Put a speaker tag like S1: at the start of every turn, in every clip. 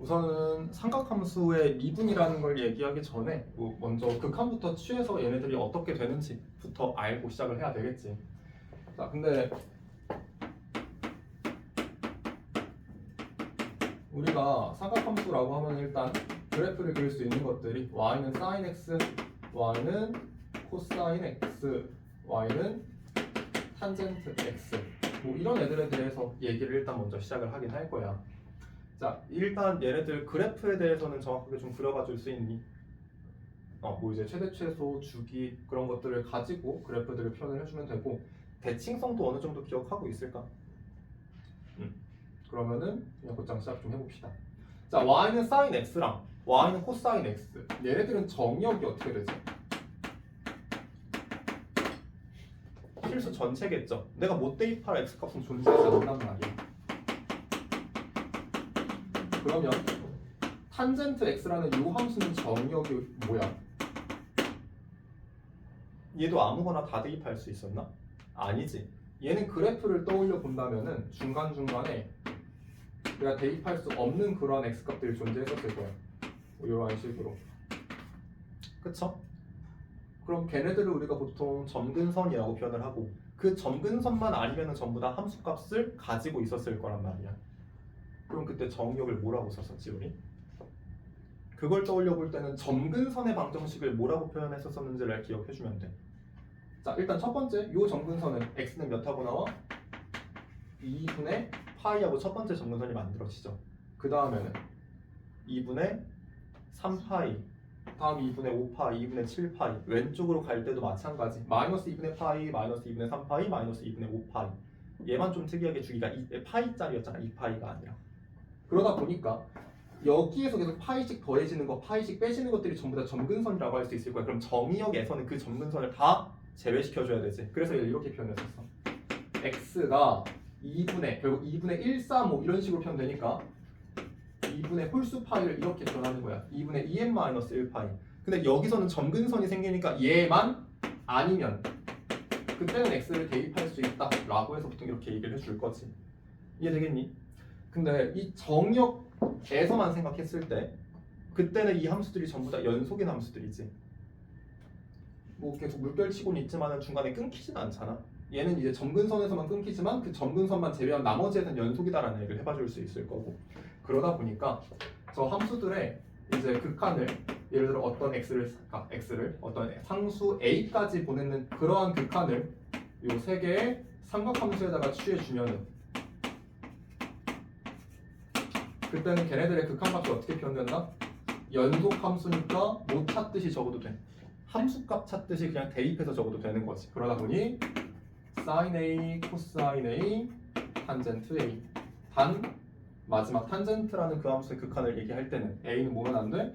S1: 우선은 삼각함수의 미분이라는 걸 얘기하기 전에 먼저 극한부터 취해서 얘네들이 어떻게 되는지부터 알고 시작을 해야 되겠지. 자, 근데 우리가 삼각함수라고 하면 일단 그래프를 그릴 수 있는 것들이 y는 sin x, y는 코사인 x, y는 탄젠트 x 뭐 이런 애들에 대해서 얘기를 일단 먼저 시작을 하긴 할 거야. 자, 일단 얘네들 그래프에 대해서는 정확하게 좀 그려봐 줄 수 있니? 뭐 이제 최대 최소 주기 그런 것들을 가지고 그래프들을 표현을 해주면 되고 대칭성도 어느 정도 기억하고 있을까? 그러면은 그냥 곧장 시작 좀 해봅시다. 자, y는 sin x랑 y는 코사인 x 얘네들은 정의역이 어떻게 되지? 필수 전체겠죠. 내가 못 대입할 x값은 존재하지 않는단 말이야. 그러면 탄젠트 x라는 이 함수는 정의역이 뭐야? 얘도 아무거나 다 대입할 수 있었나? 아니지. 얘는 그래프를 떠올려 본다면은 중간중간에 내가 대입할 수 없는 그러한 x값들이 존재했었을 거야. 뭐 이런 식으로. 그쵸? 그럼 걔네들을 우리가 보통 점근선이라고 표현을 하고 그 점근선만 아니면 전부 다 함수값을 가지고 있었을 거란 말이야. 그럼 그때 정의역을 뭐라고 썼었지 우리? 그걸 떠올려 볼 때는 점근선의 방정식을 뭐라고 표현했었는지를 기억해주면 돼. 자, 일단 첫 번째 이 점근선은 x는 몇 하고 나와? 2분의 파이하고 첫 번째 점근선이 만들어지죠. 그 다음에는 2분의 3파이, 다음 2분의 5파이, 2분의 7파이, 왼쪽으로 갈 때도 마찬가지. 마이너스 2분의 파이, 마이너스 2분의 3파이, 마이너스 2분의 5파이. 얘만 좀 특이하게 주기가 파이짜리였잖아. 2파이가 아니라. 그러다 보니까 여기에서 계속 파이씩 더해지는 거, 파이씩 빼지는 것들이 전부 다 점근선이라고 할 수 있을 거야. 그럼 정의역에서는 그 점근선을 다 제외시켜줘야 되지. 그래서 이렇게 표현했었어. x가 2분의 결국 2분의 1, 4, 뭐 이런 식으로 표현되니까 2분의 홀수 파이를 이렇게 표현하는 거야. 2분의 2n-1 파이. 근데 여기서는 점근선이 생기니까 얘만 아니면 그때는 x를 대입할 수 있다라고 해서 보통 이렇게 얘기를 해줄 거지. 이해되겠니? 근데 이 정역에서만 생각했을 때 그때는 이 함수들이 전부 다 연속인 함수들이지. 뭐 계속 물결치고는 있지만 중간에 끊기진 않잖아. 얘는 이제 점근선에서만 끊기지만 그 점근선만 제외한 나머지에는 연속이다라는 얘기를 해봐줄 수 있을 거고. 그러다 보니까 저 함수들의 이제 극한을 예를 들어 어떤 x를 어떤 상수 a까지 보내는 그러한 극한을 요 세 개의 삼각함수에다가 취해주면은 그때는 걔네들의 극한값이 어떻게 표현된다? 연속함수니까 못 찾듯이 적어도 돼. 함수값 찾듯이 그냥 대입해서 적어도 되는 거지. 그러다 보니 sin A, 코사인 A, 탄젠트 A. 단 마지막 탄젠트라는 그 함수의 극한을 얘기할 때는 A는 뭐면 안 돼?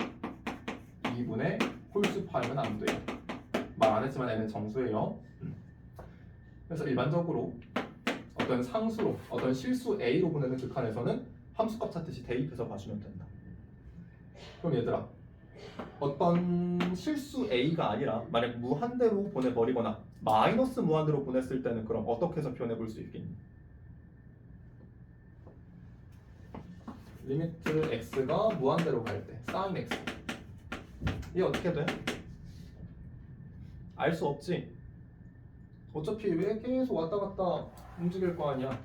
S1: 2분의 홀수 파이면 안 돼요. 말 안 했지만 N은 정수예요. 그래서 일반적으로 어떤 상수로, 어떤 실수 A로 보내는 극한에서는 함수값 찾듯이 대입해서 봐주면 된다. 그럼 얘들아, 어떤 실수 A가 아니라 만약 무한대로 보내버리거나 마이너스 무한대로 보냈을 때는 그럼 어떻게 해서 표현해 볼 수 있겠니? 리미트 x가 무한대로 갈 때 sin x 이게 어떻게 돼? 알 수 없지. 어차피 왜 계속 왔다 갔다 움직일 거 아니야.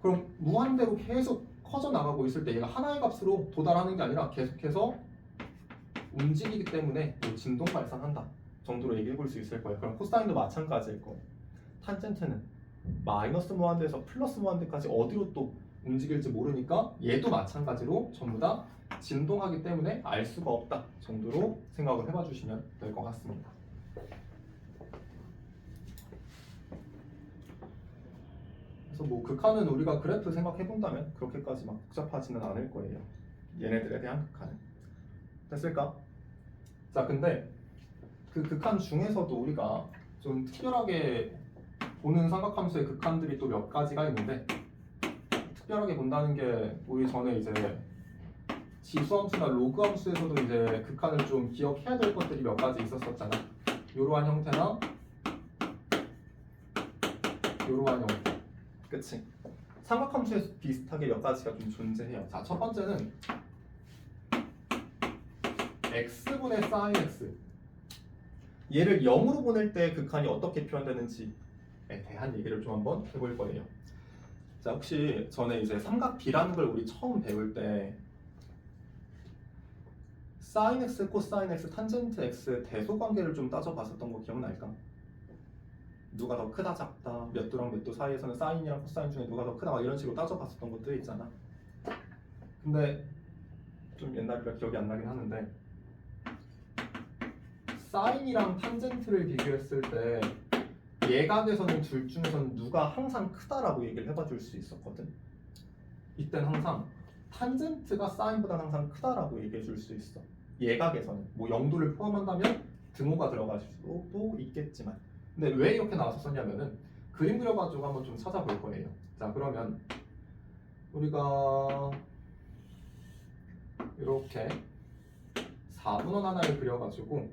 S1: 그럼 무한대로 계속 커져 나가고 있을 때 얘가 하나의 값으로 도달하는 게 아니라 계속해서 움직이기 때문에 뭐 진동 발생한다 정도로 얘기해 볼 수 있을 거예요. 그럼 코사인도 마찬가지일 거예요. 탄젠트는 마이너스 무한대에서 플러스 무한대까지 어디로 또 움직일지 모르니까 얘도 마찬가지로 전부 다 진동하기 때문에 알 수가 없다 정도로 생각을 해봐 주시면 될 것 같습니다. 그래서 뭐 극한은 우리가 그래프 생각해 본다면 그렇게까지 막 복잡하지는 않을 거예요. 얘네들에 대한 극한은. 됐을까? 자, 근데 그 극한 중에서도 우리가 좀 특별하게 보는 삼각함수의 극한들이 또 몇 가지가 있는데 특별하게 본다는 게 우리 전에 이제 지수함수나 로그함수에서도 이제 극한을 좀 기억해야 될 것들이 몇 가지 있었었잖아. 이러한 형태나 이러한 형태. 그치? 삼각함수에서 비슷하게 몇 가지가 좀 존재해요. 자, 첫 번째는 x분의 sin x 얘를 0으로 보낼 때 극한이 어떻게 표현되는지에 대한 얘기를 좀 한번 해볼 거예요. 자, 혹시 전에 이제 삼각 B라는 걸 우리 처음 배울 때 sin x, 코사인 x, 탄젠트 x 대소 관계를 좀 따져봤었던 거 기억날까? 누가 더 크다 작다, 몇 도랑 몇 도 사이에서는 사인이랑 코사인 중에 누가 더 크다 막 이런 식으로 따져봤었던 것도 있잖아. 근데 좀 옛날이라 기억이 안 나긴 하는데 사인이랑 탄젠트를 비교했을 때 예각에서는 둘 중에서는 누가 항상 크다라고 얘기를 해봐 줄 수 있었거든. 이때는 항상 탄젠트가 사인보다 항상 크다라고 얘기해 줄 수 있어. 예각에서는 뭐 0도를 포함한다면 등호가 들어갈 수도 있겠지만, 근데 왜 이렇게 나왔었냐면은 그림 그려가지고 한번 좀 찾아볼 거예요. 자, 그러면 우리가 이렇게 4분원 하나를 그려가지고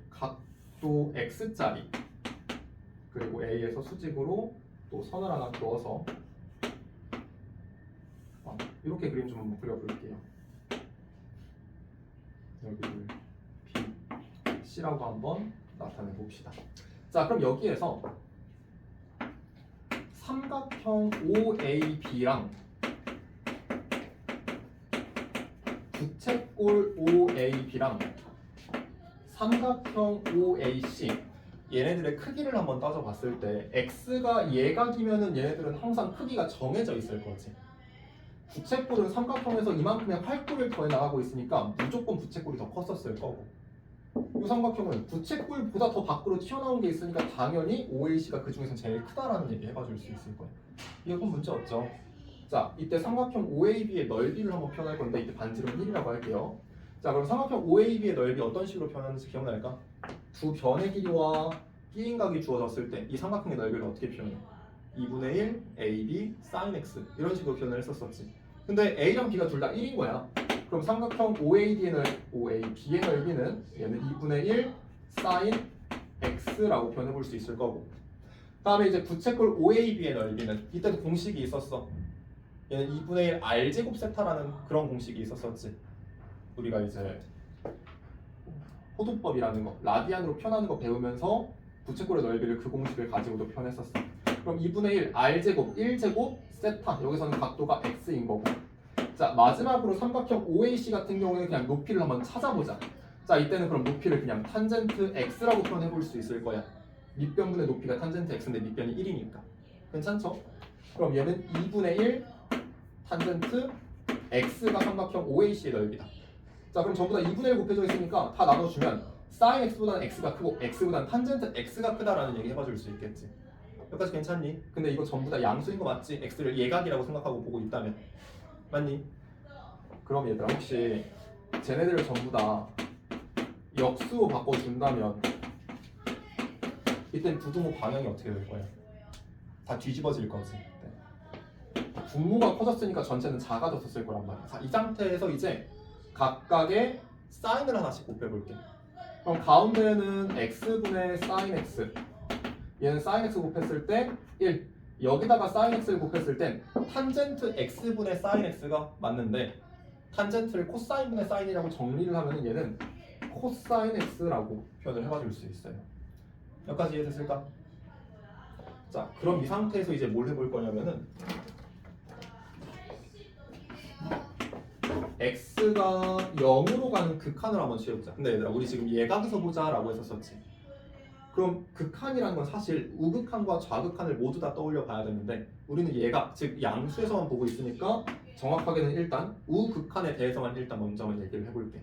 S1: 각도 x짜리 그리고 A에서 수직으로 또 선을 하나 그어서 이렇게 그림 좀 한번 그려볼게요. 여기를 B, C라고 한번 나타내 봅시다. 자, 그럼 여기에서 삼각형 OAB랑 부채꼴 OAB랑 삼각형 OAC 얘네들의 크기를 한번 따져봤을 때 x가 예각이면은 얘네들은 항상 크기가 정해져 있을 거지. 부채꼴은 삼각형에서 이만큼의 활골을 더해 나가고 있으니까 무조건 부채꼴이 더 컸었을 거고, 이 삼각형은 부채꼴보다 더 밖으로 튀어나온 게 있으니까 당연히 OAC가 그 중에서 제일 크다라는 얘기 해봐줄 수 있을 거예요. 이건 문제 없죠. 자, 이때 삼각형 OAB의 넓이를 한번 표현할 건데 이때 반지름 1이라고 할게요. 자, 그럼 삼각형 OAB의 넓이 어떤 식으로 표현하는지 기억날까? 두 변의 길이와 끼인각이 주어졌을 때 이 삼각형의 넓이를 어떻게 표현해? 2분의 1 AB sin x 이런 식으로 표현을 했었었지. 근데 A랑 B가 둘 다 1인 거야. 그럼 삼각형 OAB의 넓이는 얘는 2분의 1 sin x라고 표현해 볼 수 있을 거고, 다음에 이제 부채꼴 OAB의 넓이는 이때도 공식이 있었어. 얘는 2분의 1 r제곱 세타라는 그런 공식이 있었었지. 우리가 이제 호도법이라는 거, 라디안으로 표현하는 거 배우면서 부채꼴의 넓이를 그 공식을 가지고도 표현했었어. 그럼 2분의 1 r제곱 1제곱 세타, 여기서는 각도가 x인 거고. 자, 마지막으로 삼각형 OAC 같은 경우에는 그냥 높이를 한번 찾아보자. 자, 이때는 그럼 높이를 그냥 탄젠트 x라고 표현해 볼 수 있을 거야. 밑변분의 높이가 탄젠트 x인데 밑변이 1이니까 괜찮죠? 그럼 얘는 2분의 1 탄젠트 x가 삼각형 OAC의 넓이다. 자, 그럼 전부 다 2분의 1 곱해져 있으니까 다 나눠주면 sin x보다는 x가 크고 x보다는 탄젠트 x가 크다라는 얘기 해봐줄 수 있겠지. 여기까지 괜찮니? 근데 이거 전부 다 양수인 거 맞지? x를 예각이라고 생각하고 보고 있다면 맞니? 그럼 얘들아, 혹시 쟤네들을 전부 다 역수로 바꿔준다면 이땐 부등호 방향이 어떻게 될 거야? 다 뒤집어질 거지. 분모가 커졌으니까 전체는 작아졌을 거란 말이야. 자, 이 상태에서 이제 각각의 사인을 하나씩 곱해볼게. 그럼 가운데는 x분의 sin x, 얘는 sin x 곱했을 때 1, 여기다가 sin x를 곱했을 땐 탄젠트 x분의 sin x가 맞는데 탄젠트를 코사인분의 sin이라고 정리를 하면 얘는 코사인 x라고 표현을 해봐줄 수 있어요. 여기까지 이해됐을까? 자, 그럼 이 상태에서 이제 뭘 해볼 거냐면은 x가 0으로 가는 극한을 한번 취해보자. 근데 얘들아, 우리 지금 예각에서 보자라고 했었었지. 그럼 극한이라는 건 사실 우극한과 좌극한을 모두 다 떠올려 봐야 되는데 우리는 예각, 즉 양수에서만 보고 있으니까 정확하게는 일단 우극한에 대해서만 일단 먼저 한번 얘기를 해볼게.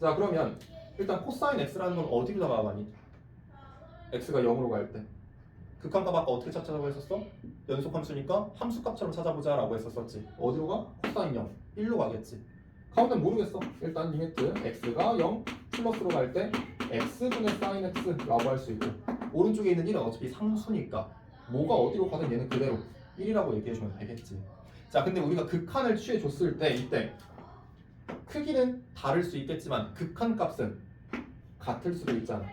S1: 자, 그러면 일단 코사인 x라는 건 어디로 다가가니? x가 0으로 갈 때 극한값 아까 어떻게 찾자고 했었어? 연속함수니까 함수값처럼 찾아보자 라고 했었었지. 어디로 가? 코사인 0, 1로 가겠지. 가운데는 모르겠어. 일단 리미트 x가 0 플러스로 갈 때 x분의 sin x라고 할 수 있고, 오른쪽에 있는 1은 어차피 상수니까 뭐가 어디로 가든 얘는 그대로 1이라고 얘기해주면 되겠지. 자, 근데 우리가 극한을 취해줬을 때 이때 크기는 다를 수 있겠지만 극한값은 같을 수도 있잖아.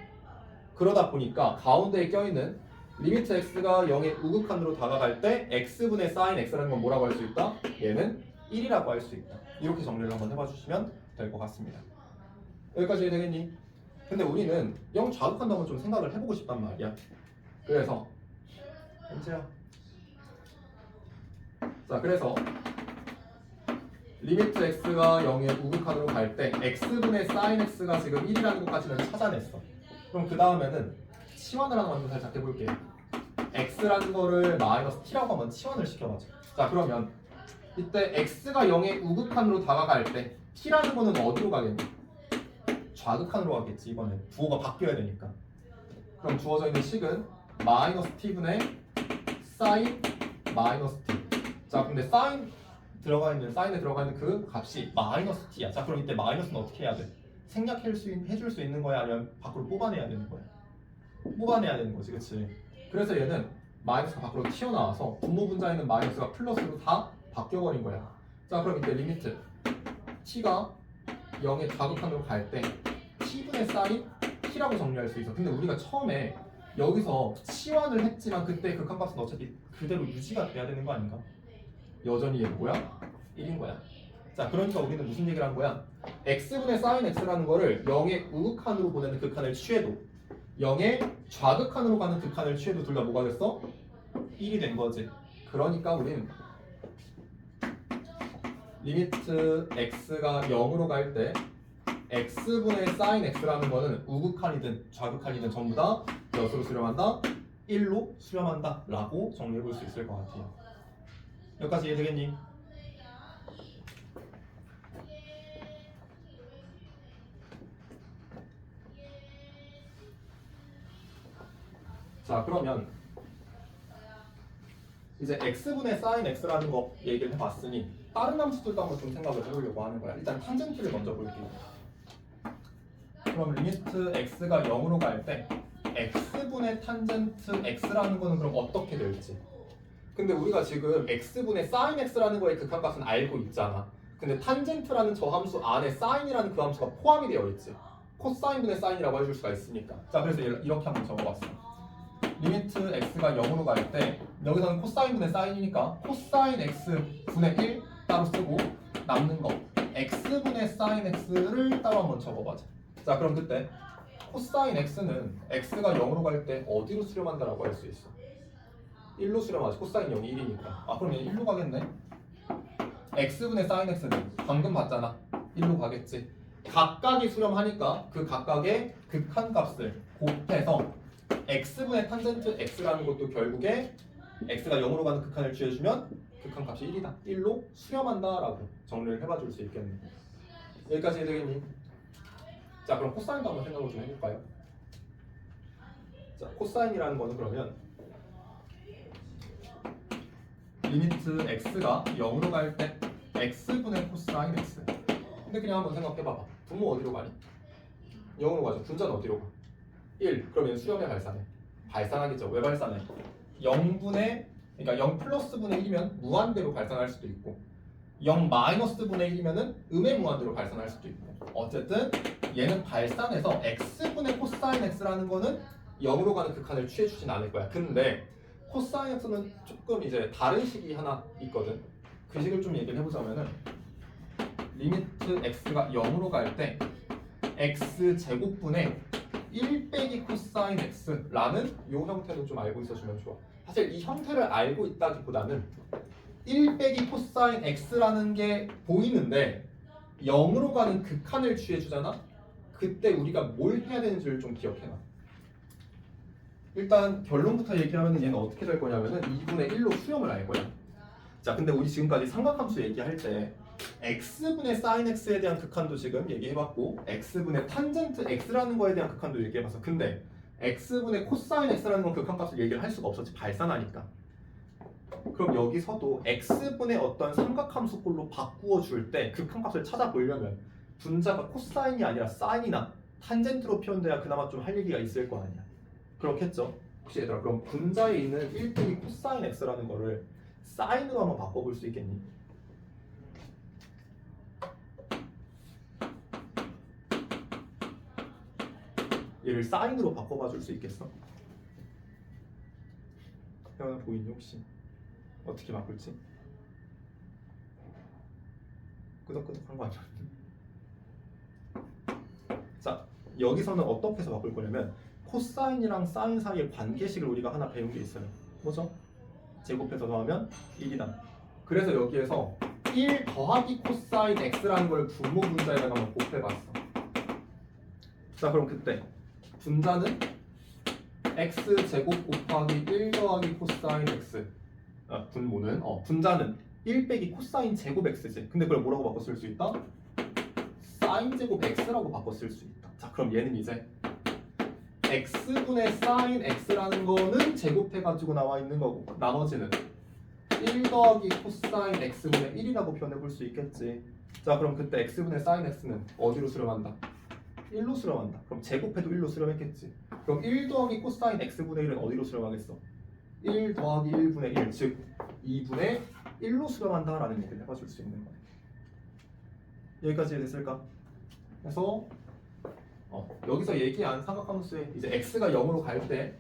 S1: 그러다 보니까 가운데에 껴있는 리미트 x가 0의 우극한으로 다가갈 때 x분의 sin x라는 건 뭐라고 할 수 있다? 얘는 1이라고 할 수 있다. 이렇게 정리를 한번 해봐 주시면 될 것 같습니다. 여기까지 되겠니? 근데 우리는 0 좌극한다고 좀 생각을 해보고 싶단 말이야. 그래서 현재야. 자, 그래서 리미트 x가 0의 우극한으로 갈 때 x분의 sin x가 지금 1이라는 것까지는 찾아냈어. 그럼 그 다음에는 치환을 하나 먼저 살짝 해볼게요. x라는 거를 마이너스 t라고 한번 치환을 시켜봐줘. 자, 그러면 이때 x가 0의 우극한으로 다가갈 때 t라는 거는 어디로 가겠니? 좌극한으로 가겠지. 이번에 부호가 바뀌어야 되니까. 그럼 주어져 있는 식은 마이너스 t분의 sin 마이너스 t. 자, 근데 sin 들어가 있는 사인에 들어가 있는 그 값이 마이너스 t야. 자, 그럼 이때 마이너스는 어떻게 해야 돼? 생략해줄 수 있는 거야? 아니면 밖으로 뽑아내야 되는 거야? 뽑아내야 되는 거지, 그치? 그래서 얘는 마이너스가 밖으로 튀어나와서 분모 분자에 있는 마이너스가 플러스로 다 바뀌어버린 거야. 자, 그럼 이때 리미트 t가 0의 좌극한으로 갈 때 t분의 사인 t라고 정리할 수 있어. 근데 우리가 처음에 여기서 치환을 했지만 그때 극한값은 어차피 그대로 유지가 돼야 되는 거 아닌가? 여전히 얘 뭐야? 1인 거야. 자, 그러니까 우리는 무슨 얘기를 한 거야? x분의 sin x라는 거를 0의 우극한으로 보내는 극한을 취해도 0의 좌극한으로 가는 극한을 취해도 둘 다 뭐가 됐어? 1이 된 거지. 그러니까 우리는 리미트 x가 0으로 갈 때 x분의 sin x라는 거는 우극한이든 좌극한이든 전부 다 몇으로 수렴한다? 1로 수렴한다 라고 정리해 볼 수 있을 것 같아요. 여기까지 이해되겠니? 자, 그러면 이제 x분의 sin x라는 거 얘기를 해봤으니 다른 함수들도 한번 좀 생각을 해보려고 하는 거야. 일단 탄젠트를 먼저 볼게요. 그럼 리미트 x가 0으로 갈 때 x분의 탄젠트 x라는 거는 그럼 어떻게 될지. 근데 우리가 지금 x분의 sin x라는 거의 극한값은 알고 있잖아. 근데 탄젠트라는 저 함수 안에 sin이라는 그 함수가 포함이 되어 있지. 코사인분의 sin이라고 해줄 수가 있으니까. 자, 그래서 이렇게 한번 적어봤어. 리미트 x가 0으로 갈 때 여기서는 코사인분의 sin이니까 코사인 x분의 1 따로 쓰고 남는 거 x분의 sin x를 따로 한번 적어봐자. 자, 그럼 그때 코사인 x는 x가 0으로 갈 때 어디로 수렴한다라고 할 수 있어? 1로 수렴하지. 코사인 0이 1이니까. 아, 그럼 얘 1로 가겠네? x분의 sin x는 방금 봤잖아. 1로 가겠지. 각각이 수렴하니까 그 각각의 극한값을 곱해서 x분의 탄젠트 x라는 것도 결국에 x가 0으로 가는 극한을 취해주면 극한값이 1이다. 1로 수렴한다라고 정리를 해봐 줄 수 있겠네. 여기까지 되겠니? 자, 그럼 코사인도 한번 생각을 좀 해볼까요? 자, 코사인이라는 거는 그러면 리미트 x가 0으로 갈 때 x분의 코사인 x. 근데 그냥 한번 생각해봐봐. 분모 어디로 가니? 0으로 가죠. 분자는 어디로 가? 1. 그러면 수렴에 발산해. 발산하겠죠. 왜 발산해? 0분의 그러니까 0 플러스 분의 1이면 무한대로 발산할 수도 있고 0 마이너스 분의 1이면은 음의 무한대로 발산할 수도 있고 어쨌든 얘는 발산해서 x분의 코사인 x라는 거는 0으로 가는 극한을 취해주진 않을 거야. 근데 코사인 x는 조금 이제 다른 식이 하나 있거든. 그 식을 좀 얘기를 해보자면은 리미트 x가 0으로 갈 때 x 제곱분의 1 빼기 코사인 x라는 이 형태는 좀 알고 있어주면 좋아. 사실 이 형태를 알고 있다기보다는 1 빼기 코사인 x라는 게 보이는데 0으로 가는 극한을 취해주잖아? 그때 우리가 뭘 해야 되는지를 좀 기억해놔. 일단 결론부터 얘기하면 얘는 어떻게 될 거냐면은 2분의 1로 수렴을 할 거야. 자, 근데 우리 지금까지 삼각함수 얘기할 때 x분의 sin x에 대한 극한도 지금 얘기해봤고 x분의 탄젠트 x라는 거에 대한 극한도 얘기해봤어. 근데 x분의 코사인 x라는 건 극한값을 얘기를 할 수가 없었지. 발산하니까. 그럼 여기서도 x분의 어떤 삼각함수꼴로 바꾸어 줄 때 극한값을 찾아보려면 분자가 코사인이 아니라 사인이나 탄젠트로 표현돼야 그나마 좀 할 얘기가 있을 거 아니야. 그렇겠죠? 혹시 얘들아 그럼 분자에 있는 1 빼기 코사인 x라는 거를 사인으로 한번 바꿔볼 수 있겠니? 얘를 사인으로 바꿔봐 줄 수 있겠어? 태어나 보이니 혹시? 어떻게 바꿀지? 끄덕끄덕한 거 아니야? 자, 여기서는 어떻게 해서 바꿀 거냐면 코사인이랑 사인 사이의 관계식을 우리가 하나 배운 게 있어요. 뭐죠? 제곱해서 더하면 1이다. 그래서 여기에서 1 더하기 코사인 x라는 걸 분모 분자에다가 한번 곱해봤어. 자, 그럼 그때 분자는 x제곱 곱하기 1 더하기 코사인 x. 분모는 분자는 1 빼기 코사인 제곱 x지. 근데 그걸 뭐라고 바꿔 쓸 수 있다? 사인 제곱 x라고 바꿔 쓸 수 있다. 자, 그럼 얘는 이제 x분의 사인 x라는 거는 제곱해가지고 나와 있는 거고, 나머지는 1 더하기 코사인 x분의 1이라고 표현해 볼 수 있겠지. 자, 그럼 그때 x분의 사인 x는 어디로 수렴한다? 1로 수렴한다. 그럼 제곱해도 1로 수렴했겠지. 그럼 1 더하기 코사인 x분의 1은 어디로 수렴하겠어? 1 더하기 1분의 1, 즉 2분의 1로 수렴한다라는 얘기를 해봐줄 수 있는 거예요. 여기까지 됐을까? 그래서 여기서 얘기한 삼각함수의 이제 x가 0으로 갈 때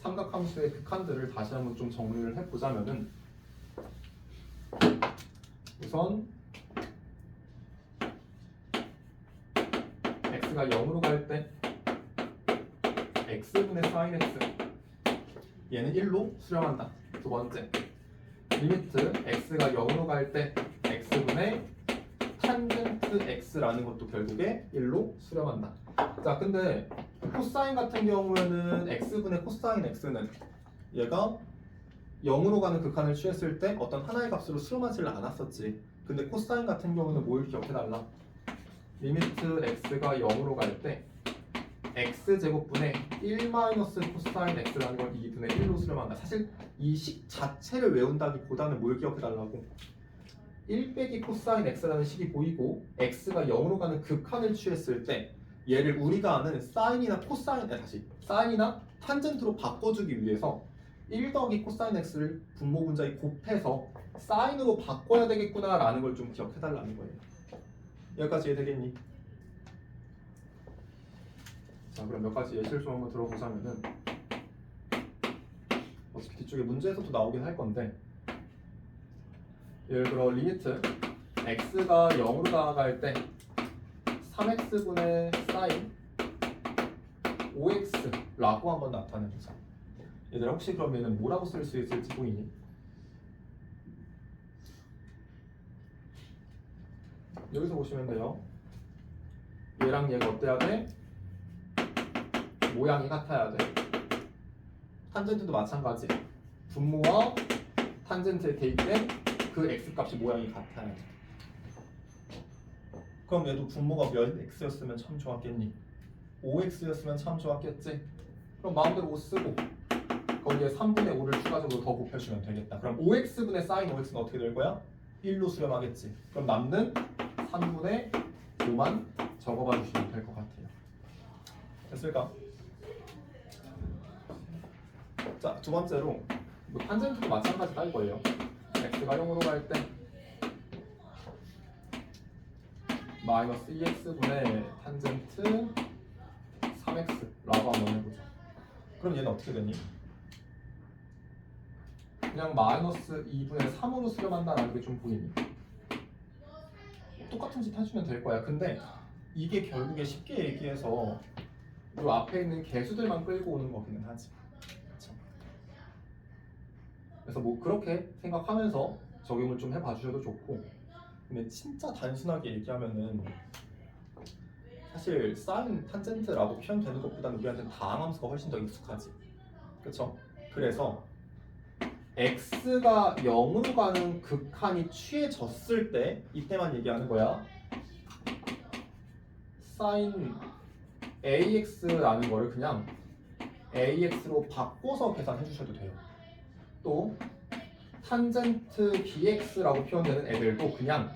S1: 삼각함수의 극한들을 다시 한번 좀 정리를 해보자면은, 우선 x가 0으로 갈 때 x분의 사인 x 얘는 1로 수렴한다. 두 번째, 리미트 x가 0으로 갈 때 x분의 탄젠트 x라는 것도 결국에 1로 수렴한다. 자, 근데 코사인 같은 경우에는 x분의 코사인 x는 얘가 0으로 가는 극한을 취했을 때 어떤 하나의 값으로 수렴하지를 않았었지. 근데 코사인 같은 경우는 뭘 기억해달라? 리미트 x가 0으로 갈 때 x제곱분의 1 마이너스 코사인 x라는 걸 2분의 1로 수렴한다. 사실 이 식 자체를 외운다기보다는 뭘 기억해달라고? 1 빼기 코사인 x라는 식이 보이고 x가 0으로 가는 극한을 취했을 때 얘를 우리가 아는 사인이나 코사인, 사인이나 탄젠트로 바꿔주기 위해서 1 더하기 코사인 x를 분모 분자에 곱해서 사인으로 바꿔야 되겠구나 라는 걸 좀 기억해달라는 거예요. 여기까지 이해되겠니? 자, 그럼 몇 가지 예시를 좀 한번 들어보자면은, 어차피 뒤쪽에 문제에서도 나오긴 할 건데, 예를 들어 리미트 x가 0으로 다가갈 때 3x분의 사인 5x라고 한번 나타내보자. 얘들아, 혹시 그럼 얘는 뭐라고 쓸 수 있을지 보이니? 여기서 보시면 돼요. 얘랑 얘가 어때야 돼? 모양이 같아야 돼. 탄젠트도 마찬가지. 분모와 탄젠트에 대입된 그 x값이 모양이 같아야 돼. 그럼 얘도 분모가 몇 x였으면 참 좋았겠니? 5x였으면 참 좋았겠지? 그럼 마음대로 5 쓰고 거기에 3분의 5를 추가적으로 더 곱해주면 되겠다. 그럼 5x분의 사인 5x는 어떻게 될 거야? 1로 수렴하겠지. 그럼 남는 3분의 5만 적어봐 주시면 될 것 같아요. 됐을까? 자, 두 번째로 탄젠트도 마찬가지다 이거예요. x가 0으로 갈 때 마이너스 2x분의 탄젠트 3x라고 한번 해보자. 그럼 얘는 어떻게 되니? 그냥 마이너스 2분의 3으로 수렴한다라는 게 좀 보이니? 똑같은 짓 해주면 될 거야. 근데 이게 결국에 쉽게 얘기해서 이 앞에 있는 개수들만 끌고 오는 거기는 하지. 그쵸? 그래서 뭐 그렇게 생각하면서 적용을 좀 해봐 주셔도 좋고, 근데 진짜 단순하게 얘기하면은 사실 사인 탄젠트라고 표현되는 것보다는 우리한테는 다항함수가 훨씬 더 익숙하지. 그쵸? 그래서 x가 0으로 가는 극한이 취해졌을 때 이때만 얘기하는 거야. sin ax라는 거를 그냥 ax로 바꿔서 계산해 주셔도 돼요. 또 탄젠트 bx라고 표현되는 애들도 그냥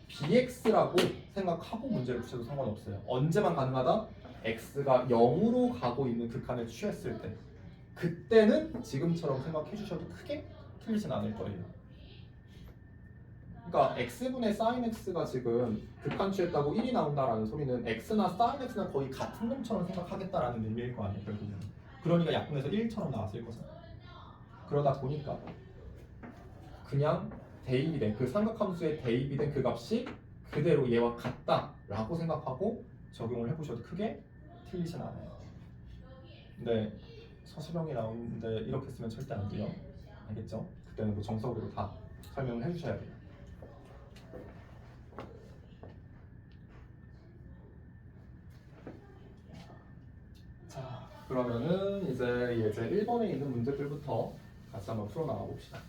S1: bx라고 생각하고 문제를 푸셔도 상관없어요. 언제만 가능하다? x가 0으로 가고 있는 극한을 취했을 때, 그때는 지금처럼 생각해 주셔도 크게 틀리진 않을 거예요. 그러니까 x분의 sin x가 지금 극한 취했다고 1이 나온다라는 소리는 x나 sin x는 거의 같은 놈처럼 생각하겠다라는 의미일 거 아니에요, 결국은. 그러니까 약분해서 1처럼 나왔을 거잖아. 그러다 보니까 그냥 대입이 된 그 삼각함수에 대입이 된 그 값이 그대로 얘와 같다라고 생각하고 적용을 해보셔도 크게 틀리진 않아요. 근데 서술형이 나오는데 이렇게 쓰면 절대 안 돼요. 알겠죠? 그때는 뭐 정석으로 다 설명을 해주셔야 돼요. 자, 그러면은 이제 예제 1번에 있는 문제들부터 같이 한번 풀어나가 봅시다.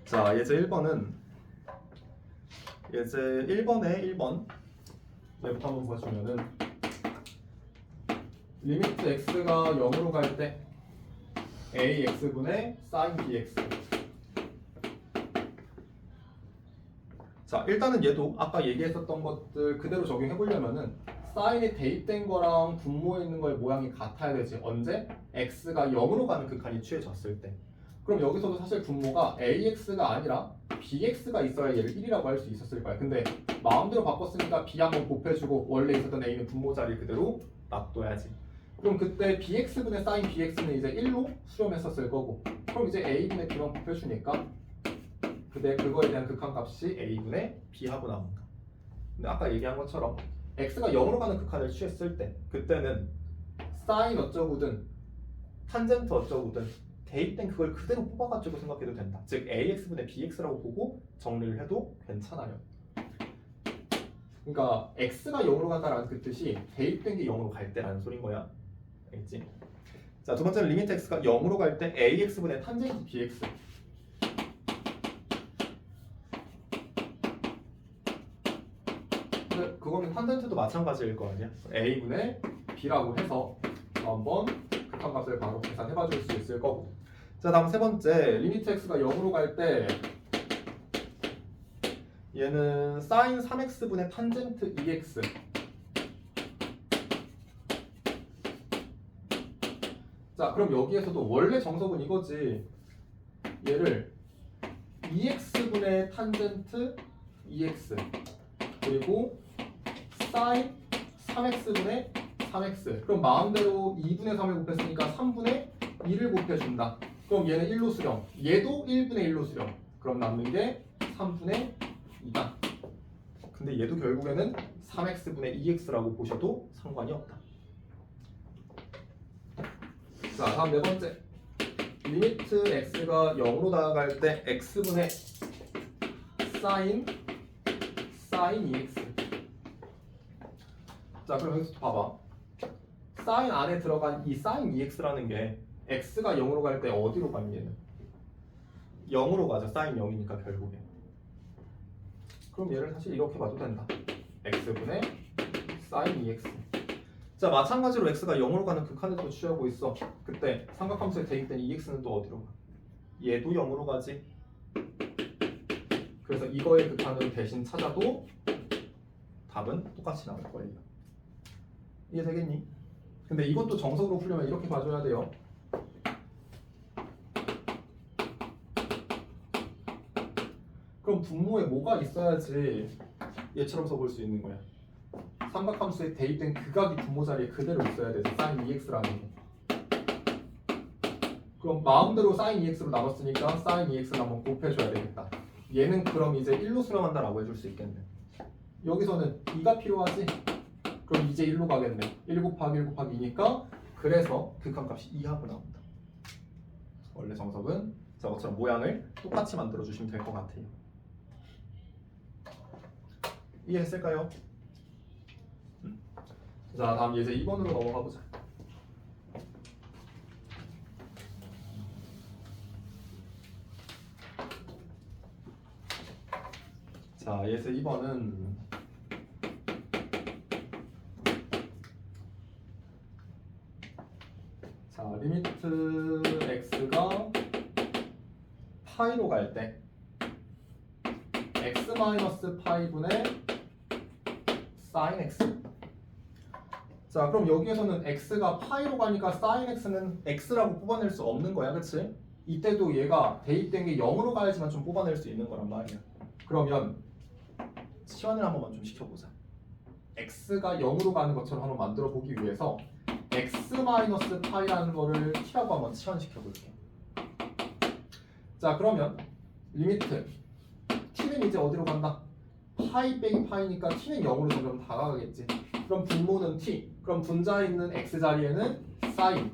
S1: 자, 예제 1번은 예제 1번에 1번 얘부터 한번 보시면은 리미트 x가 0으로 갈 때 ax분의 sin bx. 자, 일단은 얘도 아까 얘기했었던 것들 그대로 적용해 보려면은 사인이 대입된 거랑 분모에 있는 거의 모양이 같아야 되지. 언제? x가 0으로 가는 극한이 취해졌을 때. 그럼 여기서도 사실 분모가 ax가 아니라 bx가 있어야 얘를 1이라고 할 수 있었을 거야. 근데 마음대로 바꿨으니까 b 한번 곱해주고 원래 있었던 a는 분모 자리 그대로 놔둬야지. 그럼 그때 bx분의 sin bx는 이제 1로 수렴했었을 거고, 그럼 이제 a분의 b만 곱해주니까 근데 그거에 대한 극한값이 a분의 b하고 나온다. 근데 아까 얘기한 것처럼 x가 0으로 가는 극한을 취했을 때 그때는 sin 어쩌고든 탄젠트 어쩌고든 대입된 그걸 그대로 뽑아가지고 생각해도 된다. 즉 ax분의 bx라고 보고 정리를 해도 괜찮아요. 그러니까 x가 0으로 간다라는 그 뜻이 대입된 게 0으로 갈 때라는 소린 거야. 알겠지? 자, 두 번째는 리미트 x가 0으로 갈 때 ax분의 탄젠트 bx. 근데 그거는 탄젠트도 마찬가지일 거 아니야? a분의 b라고 해서 한번 극한값을 바로 계산해봐 줄 수 있을 거고. 자, 다음 세 번째 리미트 x가 0으로 갈 때 얘는 sin 3x분의 탄젠트 2x. 자, 그럼 여기에서도 원래 정석은 이거지. 얘를 2x분의 탄젠트 2x 그리고 sin 3x분의 3x. 그럼 마음대로 2분의 3을 곱했으니까 3분의 2를 곱해준다. 그럼 얘는 1로 수렴. 얘도 1분의 1로 수렴. 그럼 남는 게 3분의 2다. 근데 얘도 결국에는 3x분의 2x라고 보셔도 상관이 없다. 자, 다음 네 번째. 리미트 x가 0으로 나아갈 때 x분의 sin 2x. 자, 그럼 여기서 봐봐. sin 안에 들어간 이 sin 2x라는 게 x가 0으로 갈 때 어디로 가니 얘는? 0으로 가죠. sin 0이니까 결국에. 그럼 얘를 사실 이렇게 봐도 된다. x분의 sin 2x. 자, 마찬가지로 x가 0으로 가는 극한을 또 취하고 있어. 그때 삼각함수에 대입된 2x는 또 어디로 가? 얘도 0으로 가지. 그래서 이거의 극한을 대신 찾아도 답은 똑같이 나올 거예요. 이해되겠니? 근데 이것도 정석으로 풀려면 이렇게 봐줘야 돼요. 그럼 분모에 뭐가 있어야지 얘처럼 써볼 수 있는 거야. 삼각함수에 대입된 극악이 분모 자리에 그대로 있어야 돼서 sin 2x라는 게. 그럼 마음대로 sin 2x로 나눴으니까 sin 2x를 한번 곱해줘야 되겠다. 얘는 그럼 이제 1로 수렴한다라고 해줄 수 있겠네. 여기서는 2가 필요하지? 그럼 이제 1로 가겠네. 1 곱하기 1 곱하기 2니까 그래서 극한값이 2하고 나온다. 원래 정석은 저것처럼 모양을 똑같이 만들어주시면 될 것 같아요. 이해했을까요? 자, 다음 예제 2번으로 넘어가 보자. 자, 예제 2번은 자, 리미트 x가 파이로 갈 때 x 마이너스 파이분의 sin x. 자, 그럼 여기에서는 x가 파이로 가니까 sin x는 x라고 뽑아낼 수 없는 거야, 그치? 이때도 얘가 대입된 게 0으로 가야지만 좀 뽑아낼 수 있는 거란 말이야. 그러면 치환을 한 번만 좀 시켜보자. x가 0으로 가는 것처럼 한번 만들어 보기 위해서 x 마이너스 파이라는 거를 t라고 한번 치환시켜 볼게. 자 그러면 리미트 t는 이제 어디로 간다? 파이 빼기 파이니까 t는 0으로 점점 다가가겠지. 그럼 분모는 t. 그럼 분자에 있는 x 자리에는 사인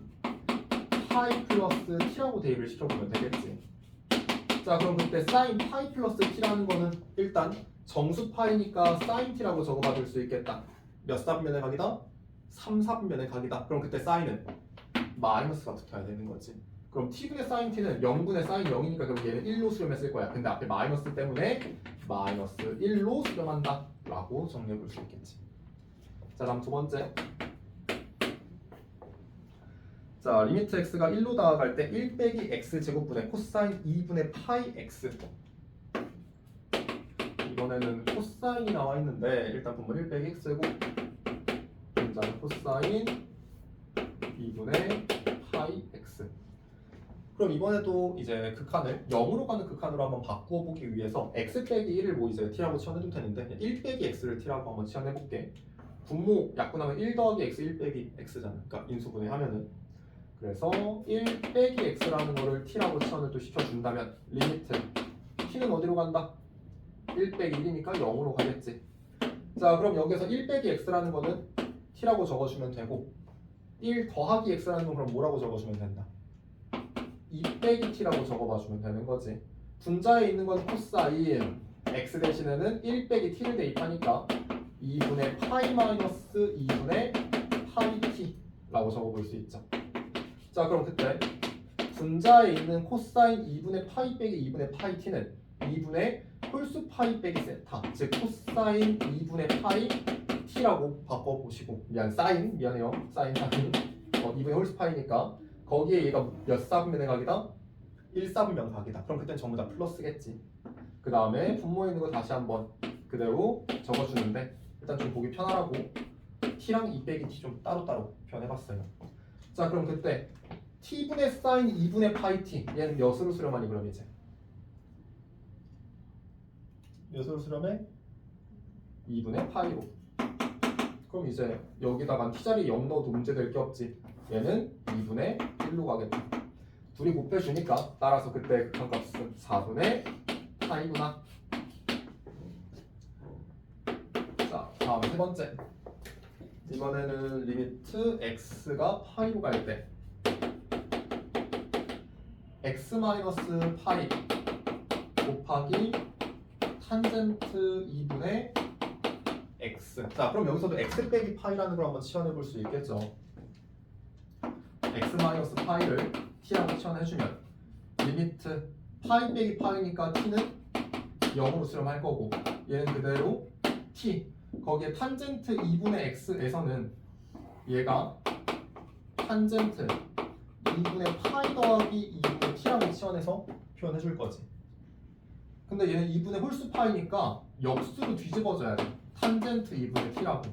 S1: 파이 플러스 t라고 대입을 시켜보면 되겠지. 자 그럼 그때 사인 파이 플러스 t라는 거는 일단 정수 파이니까 사인 t라고 적어봐 줄 수 있겠다. 몇 사분면의 각이다? 3사분면의 각이다. 그럼 그때 사인은 마이너스가 붙어야 되는 거지. 그럼 t분의 사인 t는 0분의 사인 0이니까 그럼 얘는 1로 수렴했을 거야. 근데 앞에 마이너스 때문에 마이너스 1로 수렴한다 라고 정리해 볼 수 있겠지. 자 다음 두 번째. 자 리미트 x가 1로 다가갈 때 1 빼기 x 제곱분의 코사인 2분의 파이 x. 이번에는 코사인이 나와 있는데 일단 분모 1 빼기 x 제곱 분자는 코사인 2분의 파이 x. 그럼 이번에도 이제 극한을 0으로 가는 극한으로 한번 바꾸어 보기 위해서 x 빼기 1을 뭐 이제 t라고 치환해도 되는데 1 빼기 x를 t라고 한번 치환해 볼게. 분모 약분하면 1 더하기 x 1 빼기 x잖아. 그러니까 인수분해 하면은. 그래서 1 빼기 x라는 거를 t라고 치환을 또 시켜준다면 리미트 t는 어디로 간다? 1 빼기 1이니까 0으로 가겠지. 자 그럼 여기서 1 빼기 x라는 거는 t라고 적어주면 되고 1 더하기 x라는 건 그럼 뭐라고 적어주면 된다? 2 빼기 t라고 적어봐주면 되는 거지. 분자에 있는 건 코사인 x 대신에는 1 빼기 t를 대입하니까 2분의 파이 마이너스 2분의 파이 t라고 적어볼 수 있죠. 자 그럼 그때 분자에 있는 코사인 2분의 파이 빼기 2분의 파이 t는 2분의 홀수 파이 빼기 세타, 즉 코사인 2분의 파이 t라고 바꿔보시고 미안해요 사인 2분의 홀수 파이니까 거기에 얘가 몇 사분면의 각이다? 1사분면 각이다. 그럼 그땐 전부 다 플러스겠지. 그 다음에 분모에 있는 거 다시 한번 그대로 적어주는데 일단 좀 보기 편하라고 t랑 2 빼기 t 좀 따로따로 표현해봤어요. 자 그럼 그때 t분의 사인 2분의 파이 t 얘는 몇으로 수렴하니 그럼 이제 몇으로 수렴해? 2분의 파이로. 그럼 이제 여기다가 t자리 0 넣어도 문제될 게 없지. 얘는 2분의 1로 가겠다. 둘이 곱해주니까 따라서 그때 극한값은 4분의 파이구나. 자 다음 세 번째. 이번에는 리미트 x가 파이로 갈 때 x 마이너스 파이 곱하기 탄젠트 2분의 x. 자 그럼 여기서도 x 빼기 파이라는 걸 한번 치환해 볼 수 있겠죠. x 마이너스 파이를 t라고 치환해주면 리미트 파이 빼기 파이니까 t는 0으로 수렴할 거고 얘는 그대로 t 거기에 탄젠트 2분의 x에서는 얘가 탄젠트 2분의 파이 더하기 2분의 t라고 치환해서 표현해 줄 거지. 근데 얘는 2분의 홀수 파이니까 역수로 뒤집어져야 돼. 탄젠트 2분의 t라고.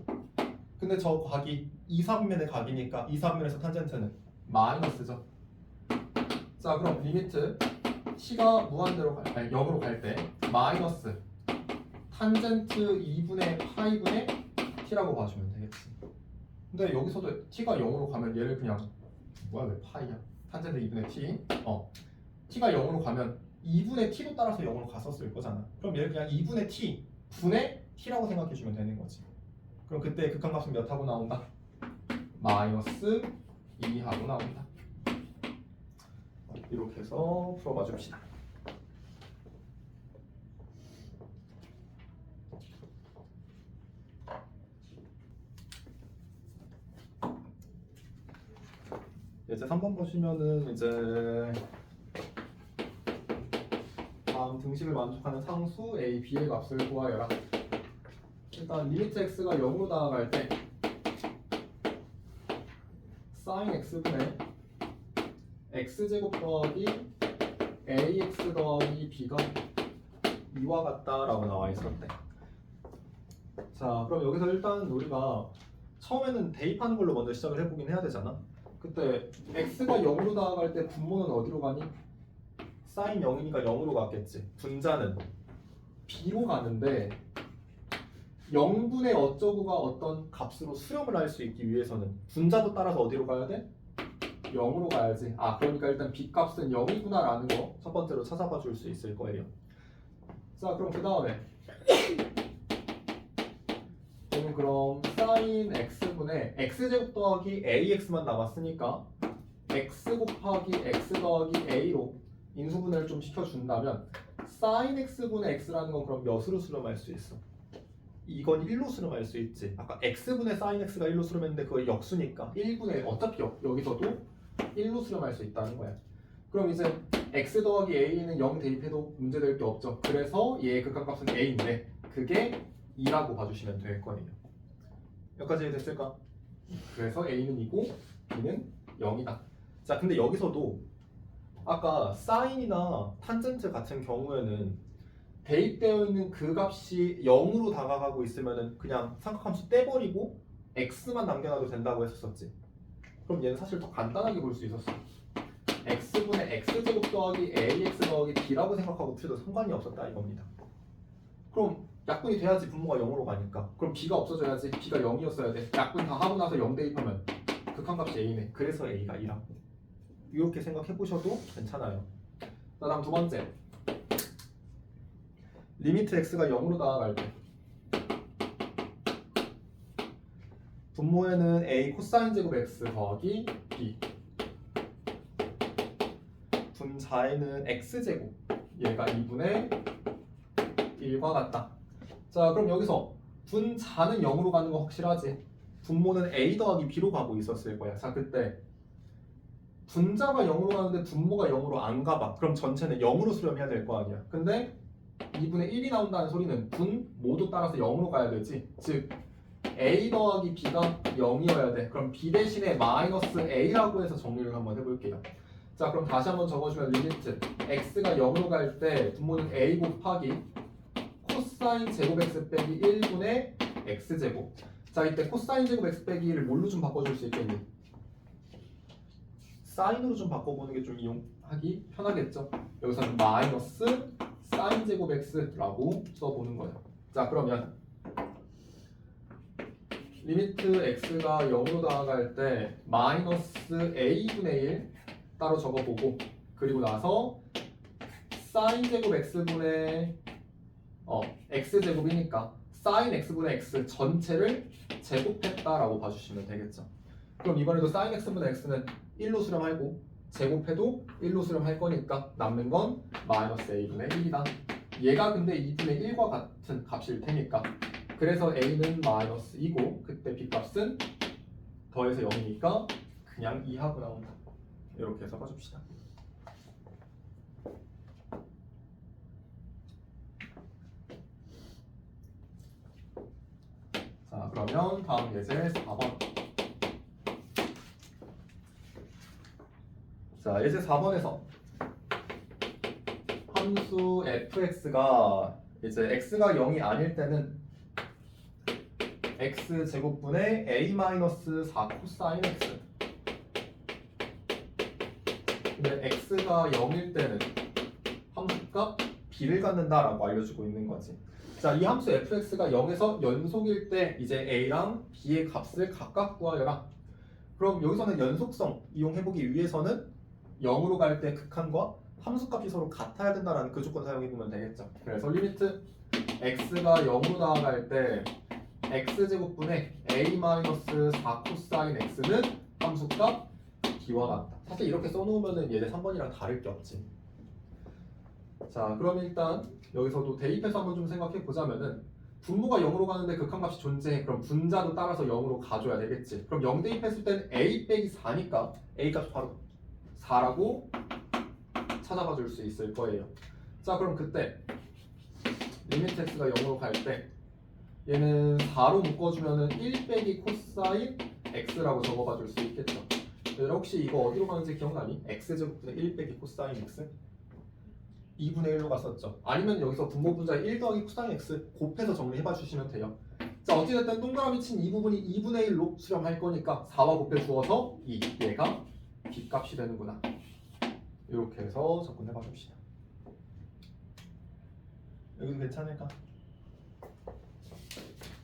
S1: 근데 저 각이 2사분면의 각이니까 2사분면에서 탄젠트는 마이너스죠. 자 그럼 리미트 t가 무한대로 0으로 갈 때 마이너스 탄젠트 2분의 파이분의 t라고 봐주면 되겠지. 근데 여기서도 t가 0으로 가면 얘를 그냥 뭐야 왜 파이야? 탄젠트 2분의 t t가 0으로 가면 2분의 t도 따라서 0으로 갔었을 거잖아. 그럼 얘를 그냥 2분의 t 분의 t라고 생각해주면 되는 거지. 그럼 그때 극한값은 몇 하고 나온다? 마이너스 2 하고 나온다. 이렇게 해서 풀어봐 줍시다. 이제 3번 보시면은 이제 다음 등식을 만족하는 상수 a, b의 값을 구하여라. 일단 리미트 x가 0으로 다가갈 때 sin x분의 x제곱 더하기 ax 더하기 b가 이와 같다라고 나와 있었대. 자 그럼 여기서 일단 우리가 처음에는 대입하는 걸로 먼저 시작을 해보긴 해야 되잖아. 그때 x가 0으로 다가갈 때 분모는 어디로 가니? sin 0이니까 0으로 갔겠지. 분자는 b로 가는데 0분의 어쩌고가 어떤 값으로 수렴을 할 수 있기 위해서는 분자도 따라서 어디로 가야 돼? 0으로 가야지. 아, 그러니까 일단 B값은 0이구나 라는 거 첫 번째로 찾아봐 줄 수 있을 거예요. 자, 그럼 그 다음에 저는 그럼 sin x분의 x제곱 더하기 ax만 남았으니까 x 곱하기 x 더하기 a로 인수분해를 좀 시켜준다면 sin x분의 x라는 건 그럼 몇으로 수렴할 수 있어? 이건 1로 수렴할 수 있지. 아까 x분의 sin x가 1로 수렴했는데 그거 역수니까 1분의 어차피 여기서도 1로 수렴할 수 있다는 거야. 그럼 이제 x 더하기 a는 0 대입해도 문제될 게 없죠. 그래서 얘의 극한값은 a인데 그게 2라고 봐주시면 될 거예요. 여기까지 됐을까? 그래서 a는 2고 b는 0이다. 자, 근데 여기서도 아까 사인이나 탄젠트 같은 경우에는 대입되어 있는 그 값이 0으로 다가가고 있으면은 그냥 삼각함수 떼버리고 x만 남겨놔도 된다고 했었지. 그럼 얘는 사실 더 간단하게 볼 수 있었어. x분의 x제곱 더하기 ax 더하기 b라고 생각하고 풀어도 상관이 없었다 이겁니다. 그럼 약분이 돼야지 분모가 0으로 가니까. 그럼 b가 없어져야지. b가 0이었어야 돼. 약분 다 하고 나서 0 대입하면 극한값이 a네. 그래서 a가 2라고. 이렇게 생각해 보셔도 괜찮아요. 자, 다음 두 번째. 리미트 x가 0으로 다가갈 때 분모에는 a 코사인 제곱 x 더하기 b, 분자에는 x제곱, 얘가 2분의 1과 같다. 자, 그럼 여기서 분자는 0으로 가는 거 확실하지? 분모는 a 더하기 b로 가고 있었을 거야. 자, 그때 분자가 0으로 가는데 분모가 0으로 안 가봐. 그럼 전체는 0으로 수렴해야 될 거 아니야. 근데 2분의 1이 나온다는 소리는 분 모두 따라서 0으로 가야 되지. 즉 a 더하기 b가 0이어야 돼. 그럼 b 대신에 마이너스 a라고 해서 정리를 한번 해볼게요. 자, 그럼 다시 한번 적어주면 리미트 x가 0으로 갈 때 분모는 a 곱하기 코사인 제곱 x 빼기 1분의 x제곱. 자, 이때 코사인 제곱 x 빼기 1을 뭘로 좀 바꿔줄 수 있겠니? 사인으로 좀 바꿔보는 게 좀 이용하기 편하겠죠. 여기서는 마이너스 사인 제곱 x라고 써보는 거예요. 자, 그러면 리미트 x가 0으로 다가갈 때 마이너스 a분의 1 따로 적어보고, 그리고 나서 사인 제곱 x분의 x제곱이니까 사인 x분의 x 전체를 제곱했다라고 봐주시면 되겠죠. 그럼 이번에도 사인 x분의 x는 1로 수렴하고 제곱해도 1로 수렴할 거니까 남는 건 마이너스 a분의 1이다. 얘가 근데 2분의 1과 같은 값일 테니까 그래서 a는 마이너스 2고 그때 b값은 더해서 0이니까 그냥 2하고 나온다. 이렇게 해서 봐줍시다. 자, 그러면 다음 예제 4번. 자, 예제 4번에서 함수 fx가 이제 x가 0이 아닐 때는 x제곱분의 a-4 코사인 x, 근데 x가 0일 때는 함수값 b를 갖는다라고 알려주고 있는 거지. 자, 이 함수 fx가 0에서 연속일 때 이제 a랑 b의 값을 각각 구하여라. 그럼 여기서는 연속성 이용해보기 위해서는 0으로 갈 때 극한과 함수값이 서로 같아야 된다라는 그 조건 사용해보면 되겠죠. 그래서 리미트 x가 0으로 다가갈 때 x제곱분의 a-4 코사인 x는 함수값 b와 같다. 사실 이렇게 써놓으면 예제 3번이랑 다를 게 없지. 자, 그럼 일단 여기서도 대입해서 한번 좀 생각해 보자면은 분모가 0으로 가는데 극한값이 존재해. 그럼 분자도 따라서 0으로 가줘야 되겠지. 그럼 0 대입했을 때는 a 빼기 4니까 a 값이 바로 4라고 찾아봐 줄 수 있을 거예요. 자, 그럼 그때 리미트 x가 0으로 갈 때 얘는 4로 묶어주면은 1 빼기 코사인 x라고 적어봐 줄 수 있겠죠. 얘들아, 혹시 이거 어디로 가는지 기억나니? x제곱분의 1 빼기 코사인 x 2분의 1로 갔었죠. 아니면 여기서 분모 분자에 1 더하기 코사인 x 곱해서 정리해봐 주시면 돼요. 자, 어찌됐든 동그라미 친 이 부분이 2분의 1로 수렴할 거니까 4와 곱해 주어서 2, 얘가 b값이 되는구나. 이렇게 해서 접근해봐 줍시다. 여기도 괜찮을까?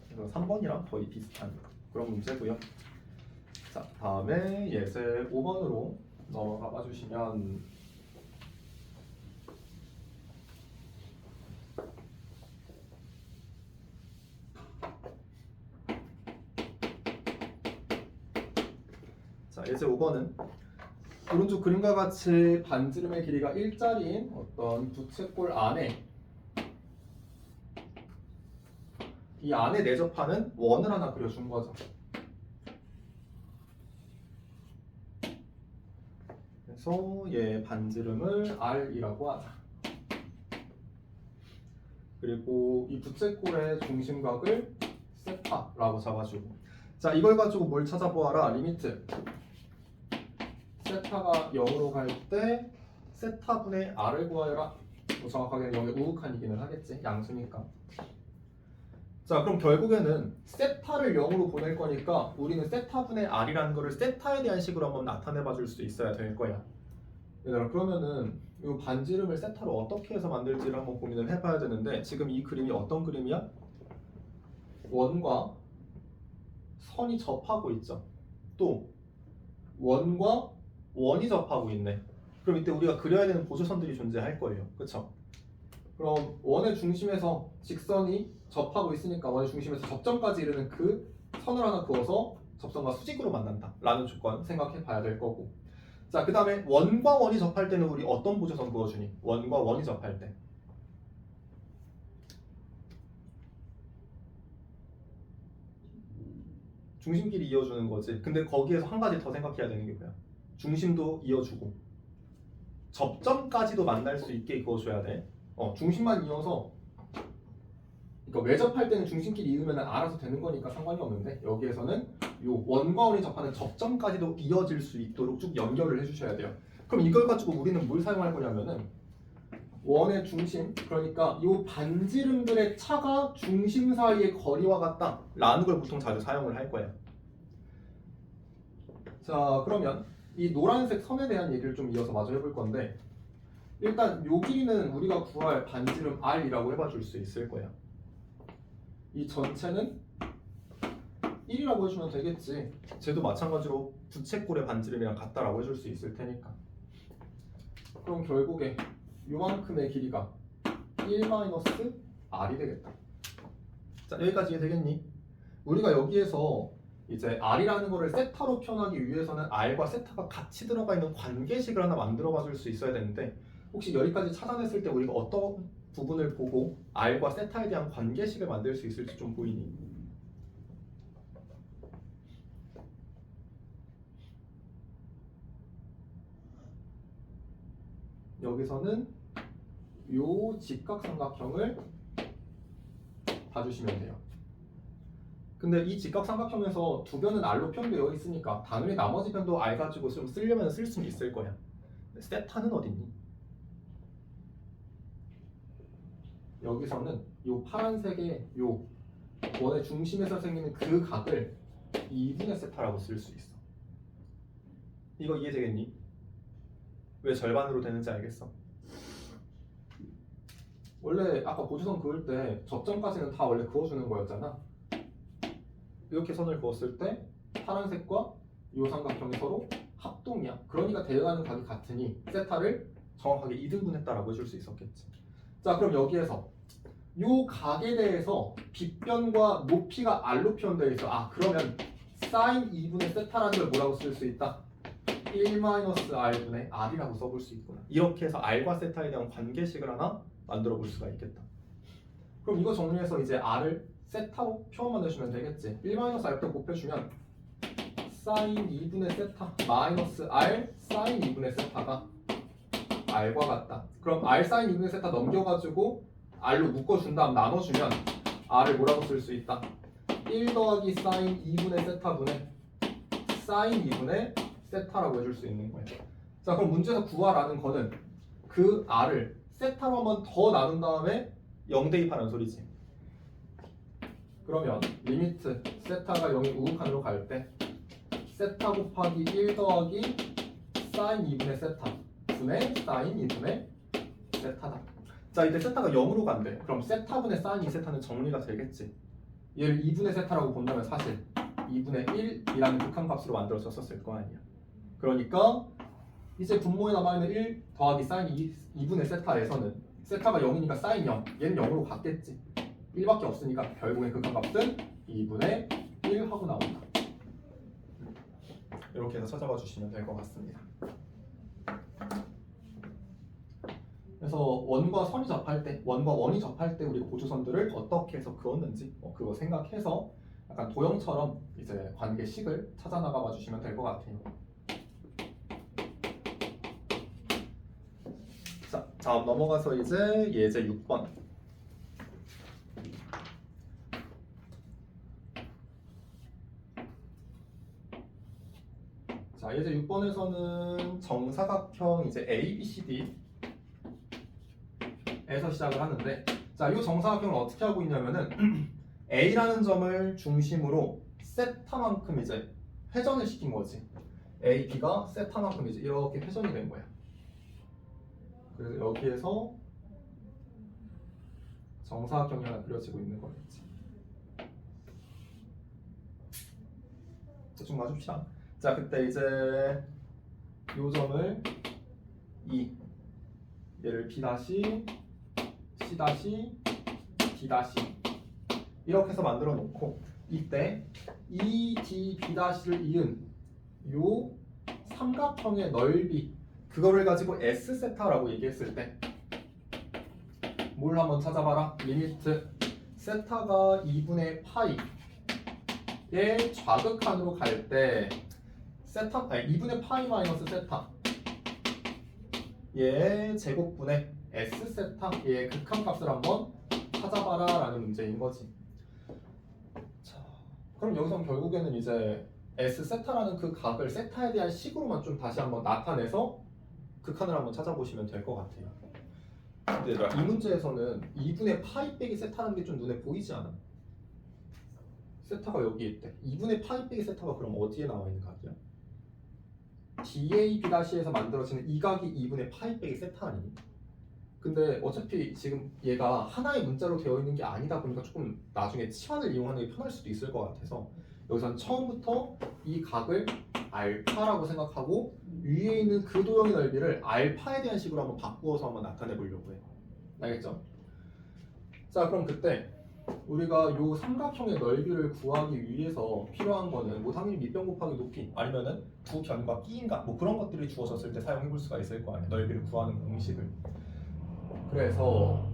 S1: 그래서 3번이랑 거의 비슷한 그런 문제고요. 자, 다음에 예제 5번으로 넘어가 봐 주시면 자, 예제 5번은 오른쪽 그림과 같이 반지름의 길이가 일자리인 어떤 부채꼴 안에 이 안에 내접하는 원을 하나 그려준 거죠. 그래서 얘 반지름을 R이라고 하자. 그리고 이 부채꼴의 중심각을 세타라고 잡아주고, 자, 이걸 가지고 뭘 찾아보아라. 리미트 세타가 0으로 갈 때 세타분의 R을 구하여라. 뭐 정확하게는 여기 우극한이기는 하겠지, 양수니까. 자, 그럼 결국에는 세타를 0으로 보낼 거니까 우리는 세타분의 R이라는 거를 세타에 대한 식으로 한번 나타내봐 줄 수 있어야 될 거야. 얘들아, 그러면은 이 반지름을 세타로 어떻게 해서 만들지를 한번 고민을 해봐야 되는데, 지금 이 그림이 어떤 그림이야? 원과 선이 접하고 있죠. 또 원과 원이 접하고 있네. 그럼 이때 우리가 그려야 되는 보조선들이 존재할 거예요. 그쵸? 그럼 원의 중심에서 직선이 접하고 있으니까 원의 중심에서 접점까지 이르는 그 선을 하나 그어서 접선과 수직으로 만난다 라는 조건 생각해 봐야 될 거고, 자, 그 다음에 원과 원이 접할 때는 우리 어떤 보조선 그어주니? 원과 원이 접할 때 중심끼리 이어주는 거지. 근데 거기에서 한 가지 더 생각해야 되는 게 뭐야? 중심도 이어주고 접점까지도 만날 수 있게 그어줘야 돼. 중심만 이어서, 그러니까 외접할 때는 중심끼리 이으면 알아서 되는 거니까 상관이 없는데, 여기에서는 요 원과 원이 접하는 접점까지도 이어질 수 있도록 쭉 연결을 해주셔야 돼요. 그럼 이걸 가지고 우리는 뭘 사용할 거냐면은 원의 중심, 그러니까 요 반지름들의 차가 중심 사이의 거리와 같다 라는 걸 보통 자주 사용을 할 거예요. 자, 그러면 이 노란색 선에 대한 얘기를 좀 이어서 마저 해볼 건데, 일단 요 길이는 우리가 구할 반지름 R이라고 해봐 줄 수 있을 거예요. 이 전체는 1이라고 해주면 되겠지. 쟤도 마찬가지로 부채꼴의 반지름이랑 같다라고 해줄 수 있을 테니까. 그럼 결국에 요만큼의 길이가 1-R이 되겠다. 자, 여기까지 이해되겠니? 우리가 여기에서 이제 R이라는 거를 세타로 표현하기 위해서는 R과 세타가 같이 들어가 있는 관계식을 하나 만들어 봐 줄 수 있어야 되는데, 혹시 여기까지 찾아냈을 때 우리가 어떤 부분을 보고 R과 세타에 대한 관계식을 만들 수 있을지 좀 보이니? 여기서는 요 직각삼각형을 봐주시면 돼요. 근데 이 직각삼각형에서 두 변은 R로 표현되어 있으니까 당연히 나머지 변도 R 가지고 좀 쓰려면 쓸 수는 있을 거야. 세타는 어딨니? 여기서는 요 파란색의 요 원의 중심에서 생기는 그 각을 2분의 세타라고 쓸 수 있어. 이거 이해되겠니? 왜 절반으로 되는지 알겠어? 원래 아까 보조선 그을 때 접점까지는 다 원래 그어주는 거였잖아. 이렇게 선을 그었을 때 파란색과 이 삼각형이 서로 합동이야. 그러니까 대응하는 각이 같으니 세타를 정확하게 2등분했다라고 해줄 수 있었겠지. 자, 그럼 여기에서 이 각에 대해서 빗변과 높이가 R로 표현되어 있어. 그러면 sin 2분의 세타라는 걸 뭐라고 쓸 수 있다? 1-R분의 R이라고 써볼 수 있구나. 이렇게 해서 R과 세타에 대한 관계식을 하나 만들어 볼 수가 있겠다. 그럼 이거 정리해서 이제 R을 세타로 표현만 해주면 되겠지. 1-R부터 곱해주면 sin 2분의 세타 마이너스 R sin 2분의 세타가 R과 같다. 그럼 R sin 2분의 세타 넘겨가지고 R로 묶어준 다음 나눠주면 R을 뭐라고 쓸 수 있다? 1 더하기 sin 2분의 세타분의 sin 2분의 세타라고 해줄 수 있는 거예요. 자, 그럼 문제에서 구하라는 거는 그 R을 세타로 한번 더 나눈 다음에 0 대입하는 소리지. 그러면 리미트 세타가 0이 우극한으로 갈 때 세타 곱하기 1 더하기 sin 2분의 세타 분의 sin 2분의 세타다. 자, 이때 세타가 0으로 간대. 그럼 세타분의 sin 2세타는 정리가 되겠지. 얘를 2분의 세타라고 본다면 사실 2분의 1이라는 극한값으로 만들어졌었을 거 아니야. 그러니까 이제 분모에 남아있는 1 더하기 사인 2분의 세타에서는 세타가 0이니까 사인 0, 얘는 0으로 같겠지. 1밖에 없으니까 결국엔 극한값은 2분의 1 하고 나온다. 이렇게 해서 찾아봐 주시면 될 것 같습니다. 그래서 원과 선이 접할 때, 원과 원이 접할 때 우리 고주선들을 어떻게 해서 그었는지 그거 생각해서 약간 도형처럼 이제 관계식을 찾아 나가봐 주시면 될 것 같아요. 자, 다음 넘어가서 이제 예제 6번. 자, 예제 6번에서는 정사각형 이제 ABCD 에서 시작을 하는데, 자, 이 정사각형을 어떻게 하고 있냐면은 A라는 점을 중심으로 세타만큼 이제 회전을 시킨 거지. A, B가 세타만큼 이제 이렇게 회전이 된 거야. 그래서 여기에서 정사각형이 하나 그려지고 있는 거겠지. 대충 맞춥시다. 자, 그때 이제 이 점을 얘를 B 다시 C 다시 D 다시 이렇게 해서 만들어 놓고, 이때 E, D, B 다시를 이은 요 삼각형의 넓이, 그거를 가지고 S 세타라고 얘기했을 때 뭘 한번 찾아봐라. 리미트 세타가 2분의 파이의 좌극한으로 갈 때 세타, 아니 2분의 파이 마이너스 세타 얘 제곱분의 S 세타 얘의 극한값을 한번 찾아봐라 라는 문제인 거지. 자, 그럼 여기서 결국에는 이제 S 세타라는 그 각을 세타에 대한 식으로만 좀 다시 한번 나타내서 극한을 한번 찾아보시면 될 것 같아요. 근데 얘들아, 이 문제에서는 2분의 파이 빼기 세타라는 게 좀 눈에 보이지 않아? 세타가 여기 있대. 2분의 파이 빼기 세타가 그럼 어디에 나와 있는 각이야? DAB'에서 만들어지는 이 각이 2분의 파이 빼기 세타 아니니? 근데 어차피 지금 얘가 하나의 문자로 되어 있는 게 아니다 보니까 조금 나중에 치환을 이용하는 게 편할 수도 있을 것 같아서 여기서는 처음부터 이 각을 알파라고 생각하고 위에 있는 그 도형의 넓이를 알파에 대한 식으로 한번 바꾸어서 한번 나타내 보려고 해. 알겠죠? 자, 그럼 그때 우리가 요 삼각형의 넓이를 구하기 위해서 필요한 거는 뭐 당연히 밑변 곱하기 높이 아니면은 두 변과 끼인각 뭐 그런 것들이 주어졌을 때 사용해 볼 수가 있을 거 아니야. 넓이를 구하는 공식을. 그래서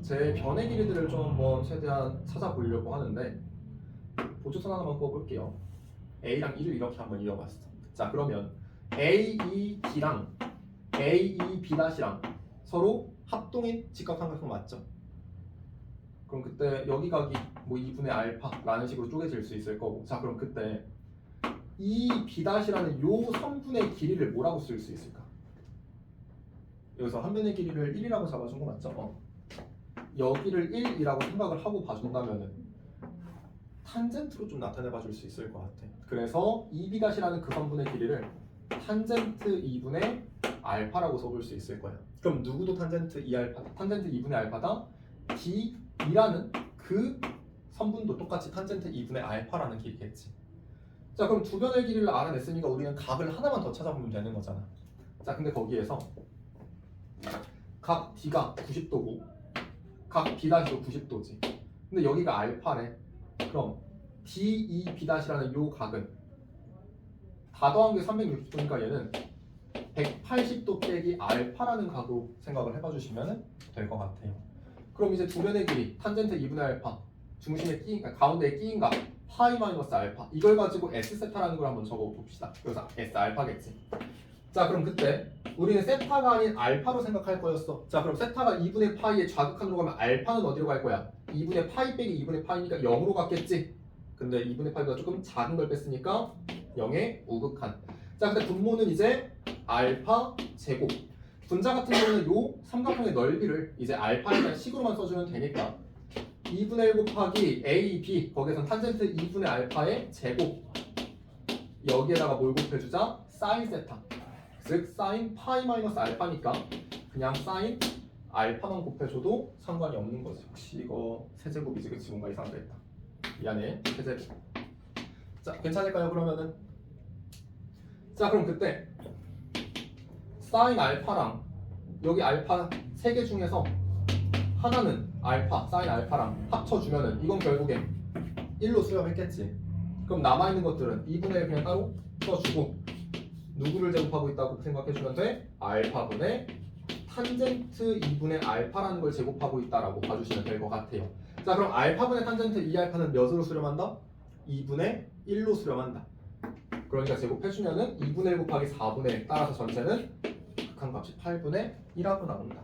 S1: 제 변의 길이들을 좀 한번 최대한 찾아보려고 하는데 보조선 하나만 그어볼게요. A랑 1을 이렇게 한번 이어봤어. 자, 그러면 A, E, D랑 A, E, B'랑 서로 합동인 직각삼각형 맞죠? 그럼 그때 여기 각이 뭐 2분의 알파라는 식으로 쪼개질 수 있을 거고, 자, 그럼 그때 이 B'라는 요 선분의 길이를 뭐라고 쓸 수 있을까? 여기서 한 변의 길이를 1이라고 잡아준 거 맞죠? 여기를 1이라고 생각을 하고 봐준다면은 탄젠트로 좀 나타내봐 줄 수 있을 것 같아. 그래서 2B'라는 그 선분의 길이를 탄젠트 2분의 알파라고 써볼 수 있을 거야. 그럼 누구도 탄젠트 2알파, 탄젠트 2분의 알파다. D이라는 그 선분도 똑같이 탄젠트 2분의 알파라는 길이겠지. 자, 그럼 두 변의 길이를 알아냈으니까 우리는 각을 하나만 더 찾아보면 되는 거잖아. 자, 근데 거기에서 각 D가 90도고 각 B'도 90도지. 근데 여기가 알파네. 그럼 DEB'라는 요 각은 다 더한 게 360도니까 얘는 180도 빼기 알파라는 각으로 생각을 해봐 주시면 될 것 같아요. 그럼 이제 두 변의 길이 탄젠트 2분의 알파 중심에 끼인, 가운데에 끼인 각 파이 마이너스 알파 이걸 가지고 S 세타라는 걸 한번 적어 봅시다. 그래서 S 알파겠지. 자, 그럼 그때 우리는 세타가 아닌 알파로 생각할 거였어. 자, 그럼 세타가 2분의 파이의 좌극한으로 가면 알파는 어디로 갈 거야? 2분의 파이 빼기 2분의 파이니까 0으로 갔겠지. 근데 2분의 파이가 조금 작은 걸 뺐으니까 0의 우극한. 자, 근데 분모는 이제 알파 제곱. 분자 같은 경우는 요 삼각형의 넓이를 이제 알파에 대한 식으로만 써주면 되니까 2분의 1 곱하기 A, B 거기에선 탄젠트 2분의 알파의 제곱 여기에다가 뭘 곱해주자? 사인 세타. 즉 사인 파이 마이너스 알파니까 그냥 사인 알파만 곱해줘도 상관이 없는 거지. 혹시 이거 세제곱이지? 그치? 뭔가 이상하다 했다. 미안해. 세제곱. 자, 괜찮을까요? 그러면은 자, 그럼 그때 사인 알파랑 여기 알파 3개 중에서 하나는 알파, 사인 알파랑 합쳐주면은 이건 결국에 1로 수렴했겠지. 그럼 남아있는 것들은 2분의 1 그냥 따로 써주고 누구를 제곱하고 있다고 생각해주면 돼? 알파분의 탄젠트 2분의 알파라는 걸 제곱하고 있다라고 봐주시면 될 것 같아요. 자, 그럼 알파분의 탄젠트 2알파는 몇으로 수렴한다? 2분의 1로 수렴한다. 그러니까 제곱해주면은 2분의 1 곱하기 4분의 1 따라서 전체는 극한값이 8분의 1하고 나온다.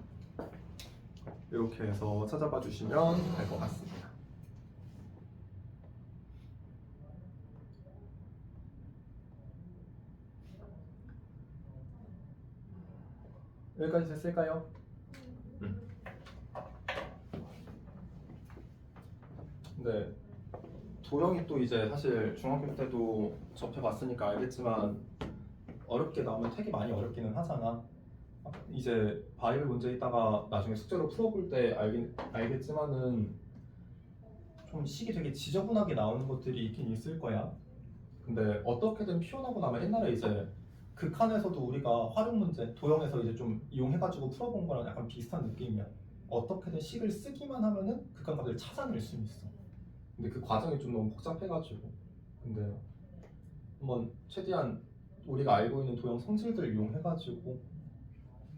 S1: 이렇게 해서 찾아봐 주시면 될 것 같습니다. 여기까지 됐을까요? 네. 도형이 또 이제 사실 중학교 때도 접해봤으니까 알겠지만 어렵게 나오면 되게 많이 어렵기는 하잖아. 이제 바이블 문제 있다가 나중에 숙제로 풀어볼 때 알겠지만은 좀 식이 되게 지저분하게 나오는 것들이 있긴 있을 거야. 근데 어떻게든 표현하고 나면 옛날에 이제 극한에서도 우리가 활용 문제, 도형에서 이제 좀 이용해가지고 풀어본 거랑 약간 비슷한 느낌이야. 어떻게든 식을 쓰기만 하면은 극한값을 찾아낼 수 있어. 근데 그 과정이 좀 너무 복잡해가지고. 근데 한번 최대한 우리가 알고 있는 도형 성질들을 이용해가지고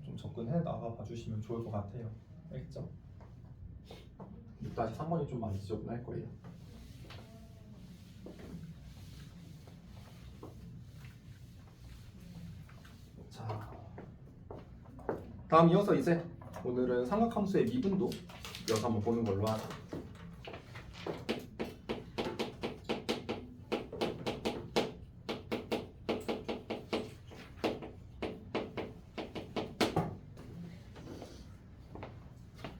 S1: 좀 접근해 나가 봐주시면 좋을 것 같아요. 알겠죠? 6-3번이 좀 많이 지저분할 거예요. 자, 다음 이어서 이제 오늘은 삼각함수의 미분도 이어서 한번 보는 걸로 하자.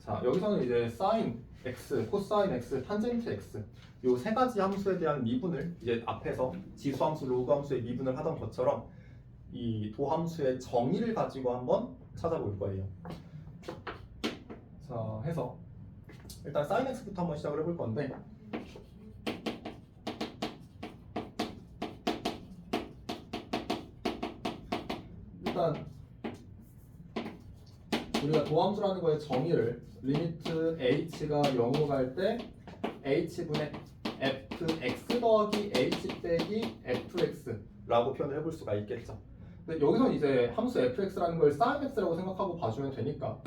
S1: 자, 여기서는 이제 사인 x, 코사인 x, 탄젠트 x 요 세 가지 함수에 대한 미분을 이제 앞에서 지수함수, 로그함수의 미분을 하던 것처럼 이 도함수의 정의를 가지고 한번 찾아볼 거예요. 자, 해서 일단 사인 x부터 한번 시작을 해볼 건데 일단 우리가 도함수라는 거의 정의를 리미트 h가 0으로 갈 때 h분의 fx 더하기 h 빼기 fx라고 표현을 해볼 수가 있겠죠. 근데 여기서 이제 함수 fx라는 걸 sin x라고 생각하고 봐주면 되니까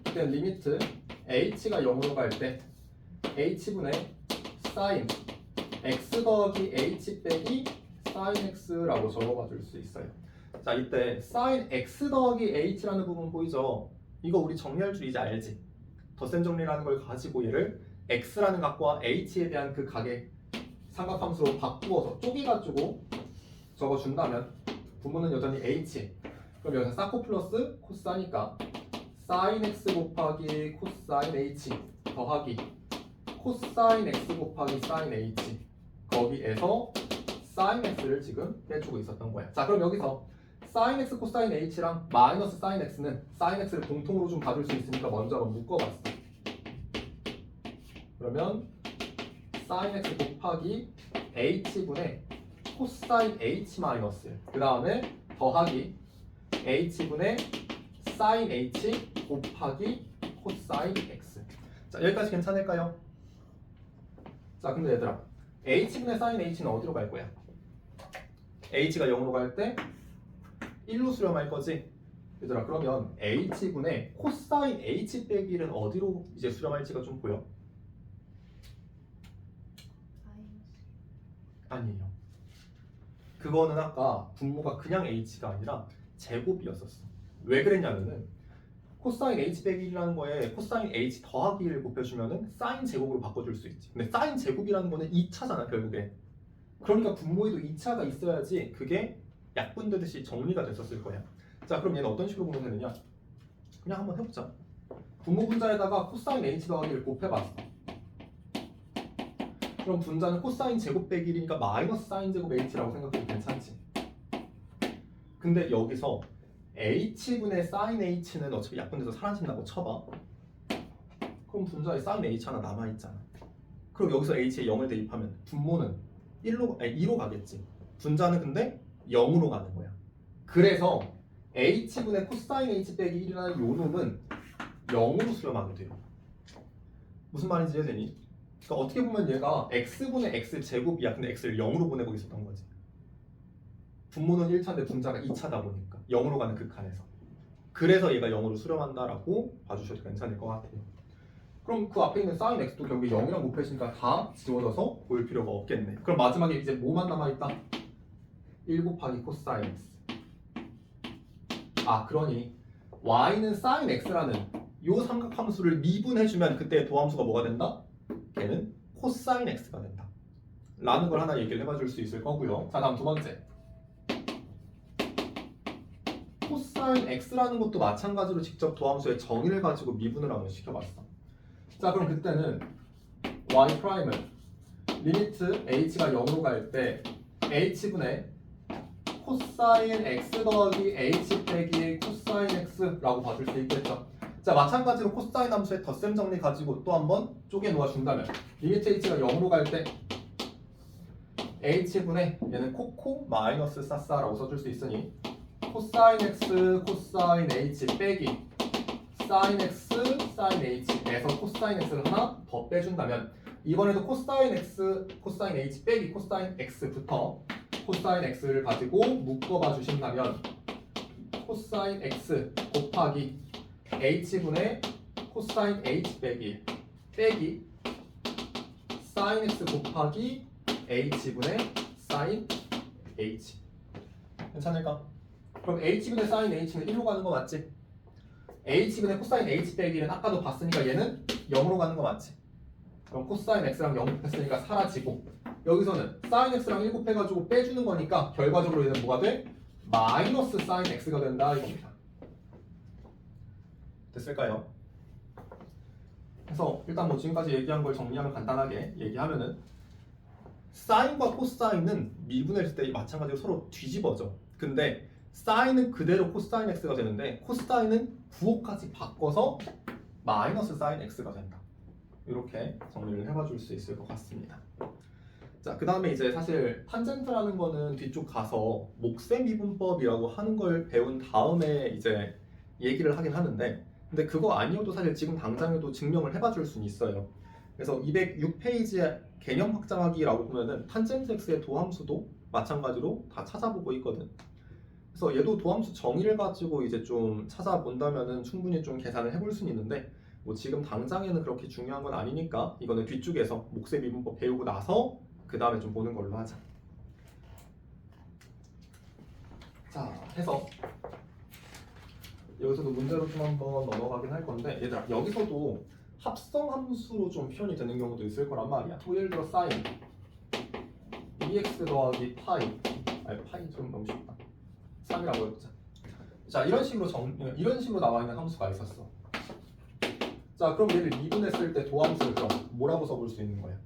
S1: 그때 리미트 h가 0으로 갈 때 h분의 sin x 더하기 h 빼기 sin x라고 적어봐 줄 수 있어요. 자, 이때 sin x 더하기 h라는 부분 보이죠? 이거 우리 정리할 줄 이제 알지? 덧셈 정리라는 걸 가지고 얘를 x라는 값과 h에 대한 그 각의 삼각함수로 바꾸어서 쪼개가지고 적어준다면 부분은 여전히 h. 그럼 여기서 사코 플러스 코사니까 sin x 곱하기 코사인 h 더하기 코사인 x 곱하기 sin h 거기에서 sin x를 지금 빼주고 있었던 거야. 자, 그럼 여기서 sin x 코사인 h랑 마이너스 sin x는 sin x를 공통으로 좀 받을 수 있으니까 먼저 한번 묶어봤어. 그러면 sin x 곱하기 h분의 코사인 h 마이너스 그 다음에 더하기 h분의 sin h 곱하기 코사인 x. 자, 여기까지 괜찮을까요? 자, 근데 얘들아 h분의 sin h는 어디로 갈 거야? h가 0으로 갈 때 1로 수렴할 거지? 얘들아 그러면 h분의 코사인 h 빼기 1은 어디로 이제 수렴할지가 좀 보여? 아니에요. 그거는 아까 분모가 그냥 h가 아니라 제곱이었었어. 왜 그랬냐면은 코사인 h 빼기 1이라는 거에 코사인 h 더하기 1 곱해주면은 사인 제곱으로 바꿔줄 수 있지. 근데 사인 제곱이라는 거는 2차잖아 결국에. 그러니까 분모에도 2차가 있어야지 그게 약분되듯이 정리가 됐었을 거야. 자, 그럼 얘는 어떤 식으로 보면 되느냐? 그냥 한번 해보자. 분모 분자에다가 코사인 h 더하기를 곱해봤어. 그럼 분자는 코사인 제곱 빼기 1이니까 마이너스 사인 제곱 h라고 생각해도 괜찮지. 근데 여기서 h분의 사인 h는 어차피 약분돼서 사라진다고 쳐봐. 그럼 분자에 사인 h 하나 남아있잖아. 그럼 여기서 h에 0을 대입하면 분모는 2로 가겠지. 분자는 근데 0으로 가는 거야. 그래서 h분의 코사인 h 빼기 1이라는 요 놈은 0으로 수렴하게 돼요. 무슨 말인지 이해되니? 그러니까 어떻게 보면 얘가 x분의 x제곱이야. 근데 x를 0으로 보내고 있었던 거지. 분모는 1차인데 분자가 2차다 보니까 0으로 가는 극한에서. 그래서 얘가 0으로 수렴한다라고 봐주셔도 괜찮을 것 같아요. 그럼 그 앞에 있는 sin x도 결국에 0이랑 곱해지니까 다 지워져서 볼 필요가 없겠네. 그럼 마지막에 이제 뭐만 남아있다? 1 곱하기 코사인 x. 그러니 y는 sin x라는 요 삼각함수를 미분해주면 그때 도함수가 뭐가 된다? 걔는 코사인 x가 된다 라는 걸 하나 얘기를 해봐줄 수 있을 거고요. 자, 다음 두 번째, 코사인 x라는 것도 마찬가지로 직접 도함수의 정의를 가지고 미분을 한번 시켜봤어. 자, 그럼 그때는 y'은 리미트 h가 0으로 갈 때 h분의 코사인 x 더하기 h 빼기 코사인 x라고 봐줄 수 있겠죠. 자, 마찬가지로 코사인 함수의 덧셈 정리 가지고 또 한번 쪼개 놓아 준다면 리미트 h가 0으로 갈 때 h분의 얘는 코코 마이너스 싸싸라고 써줄 수 있으니 코사인 x 코사인 h 빼기 사인 x 사인 h에서 코사인 x를 하나 더 빼준다면 이번에도 코사인 x 코사인 h 빼기 코사인 x부터 코사인 x를 가지고 묶어봐 주신다면 코사인 x 곱하기 h분의 코사인 h 빼기 사인 x 곱하기 h분의 사인 h. 괜찮을까? 그럼 h분의 사인 h는 1로 가는 거 맞지? h분의 코사인 h 빼기는 아까도 봤으니까 얘는 0으로 가는 거 맞지? 그럼 코사인 x랑 0 곱했으니까 사라지고 여기서는 사인 x랑 1 곱해가지고 빼주는 거니까 결과적으로 얘는 뭐가 돼? 마이너스 사인 x가 된다 이겁니다. 됐을까요? 그래서 일단 뭐 지금까지 얘기한 걸 정리하면 간단하게 얘기하면은 사인과 코사인은 미분했을 때 마찬가지로 서로 뒤집어져. 근데 사인은 그대로 코사인 x가 되는데 코사인은 부호까지 바꿔서 마이너스 사인 x가 된다. 이렇게 정리를 해봐 줄 수 있을 것 같습니다. 자, 그 다음에 이제 사실 탄젠트라는 거는 뒤쪽 가서 목세 미분법이라고 하는 걸 배운 다음에 이제 얘기를 하긴 하는데 근데 그거 아니어도 사실 지금 당장에도 증명을 해봐 줄 수는 있어요. 그래서 206페이지에 개념 확장하기라고 보면은 탄젠트 x의 도함수도 마찬가지로 다 찾아보고 있거든. 그래서 얘도 도함수 정의를 가지고 이제 좀 찾아본다면은 충분히 좀 계산을 해볼 수는 있는데 뭐 지금 당장에는 그렇게 중요한 건 아니니까 이거는 뒤쪽에서 목세 미분법 배우고 나서 그 다음에 좀 보는 걸로 하자. 자, 해서 여기서도 문제로 좀 한번 넘어가긴 할 건데 얘들아 여기서도 합성 함수로 좀 표현이 되는 경우도 있을 거란 말이야. 또 예를 들어 사인 EX 더하기 파이 파이 좀 너무 쉽다. 3이라고 해보자. 자, 이런 식으로 나와 있는 함수가 있었어. 자, 그럼 얘를 미분했을 때 도함수를 그럼 뭐라고 써볼 수 있는 거야?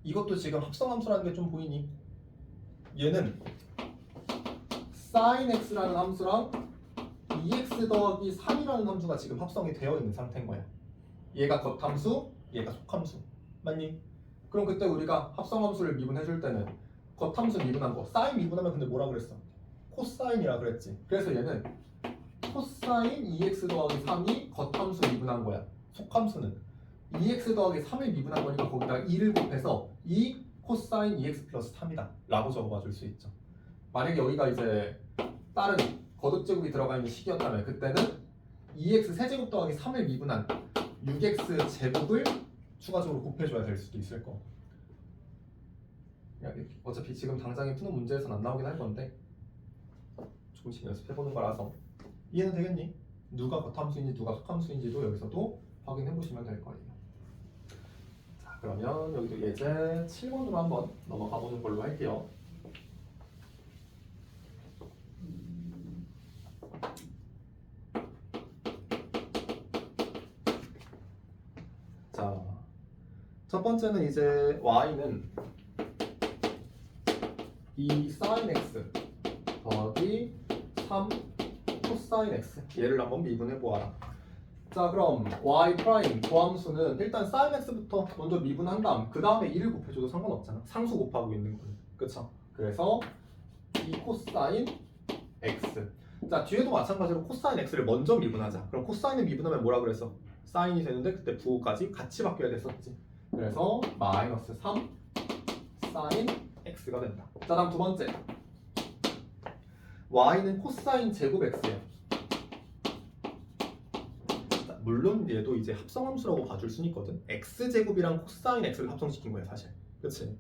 S1: 이것도 지금 합성함수라는 게 좀 보이니? 얘는 sin x라는 함수랑 2x 더하기 3이라는 함수가 지금 합성이 되어 있는 상태인 거야. 얘가 겉함수, 얘가 속함수. 맞니? 그럼 그때 우리가 합성함수를 미분해줄 때는 겉함수 미분한 거 sin 미분하면 근데 뭐라 그랬어? 코사인이라 그랬지. 그래서 얘는 코사인 2x 더하기 3이 겉함수 미분한 거야. 속함수는 2x 더하기 3을 미분한 거니까 거기다가 2를 곱해서 2 코사인 2x 플러스 3이다 라고 적어봐 줄 수 있죠. 만약에 여기가 이제 다른 거듭제곱이 들어가 있는 식이었다면 그때는 2x 세제곱 더하기 3을 미분한 6x 제곱을 추가적으로 곱해줘야 될 수도 있을 거. 어차피 지금 당장에 푸는 문제에서는 안 나오긴 할 건데 조금씩 연습해보는 거라서 이해는 되겠니? 누가 겉함수인지 누가 속함수인지도 여기서도 확인해 보시면 될 거예요. 자, 그러면 여기도 예제 7번으로 한번 넘어가 보는 걸로 할게요. 자, 첫 번째는 이제 y는 이 sin x 더하기 3 코사인 x 얘를 한번 미분해 보아라. 자, 그럼 y 프라임 도함수는 일단 sin x부터 먼저 미분한 다음 그 다음에 1을 곱해줘도 상관없잖아. 상수 곱하고 있는 거는. 그쵸? 그래서 이 코사인 x. 자, 뒤에도 마찬가지로 코사인 x를 먼저 미분하자. 그럼 코사인을 미분하면 뭐라 그랬어? 사인이 되는데 그때 부호까지 같이 바뀌어야 됐었지. 그래서 마이너스 3 사인 x가 된다. 자, 다음 두 번째. y는 코사인 제곱 x예요. 자, 물론 얘도 이제 합성함수라고 봐줄 수는 있거든. x제곱이랑 코사인 x를 합성시킨 거야 사실. 그치?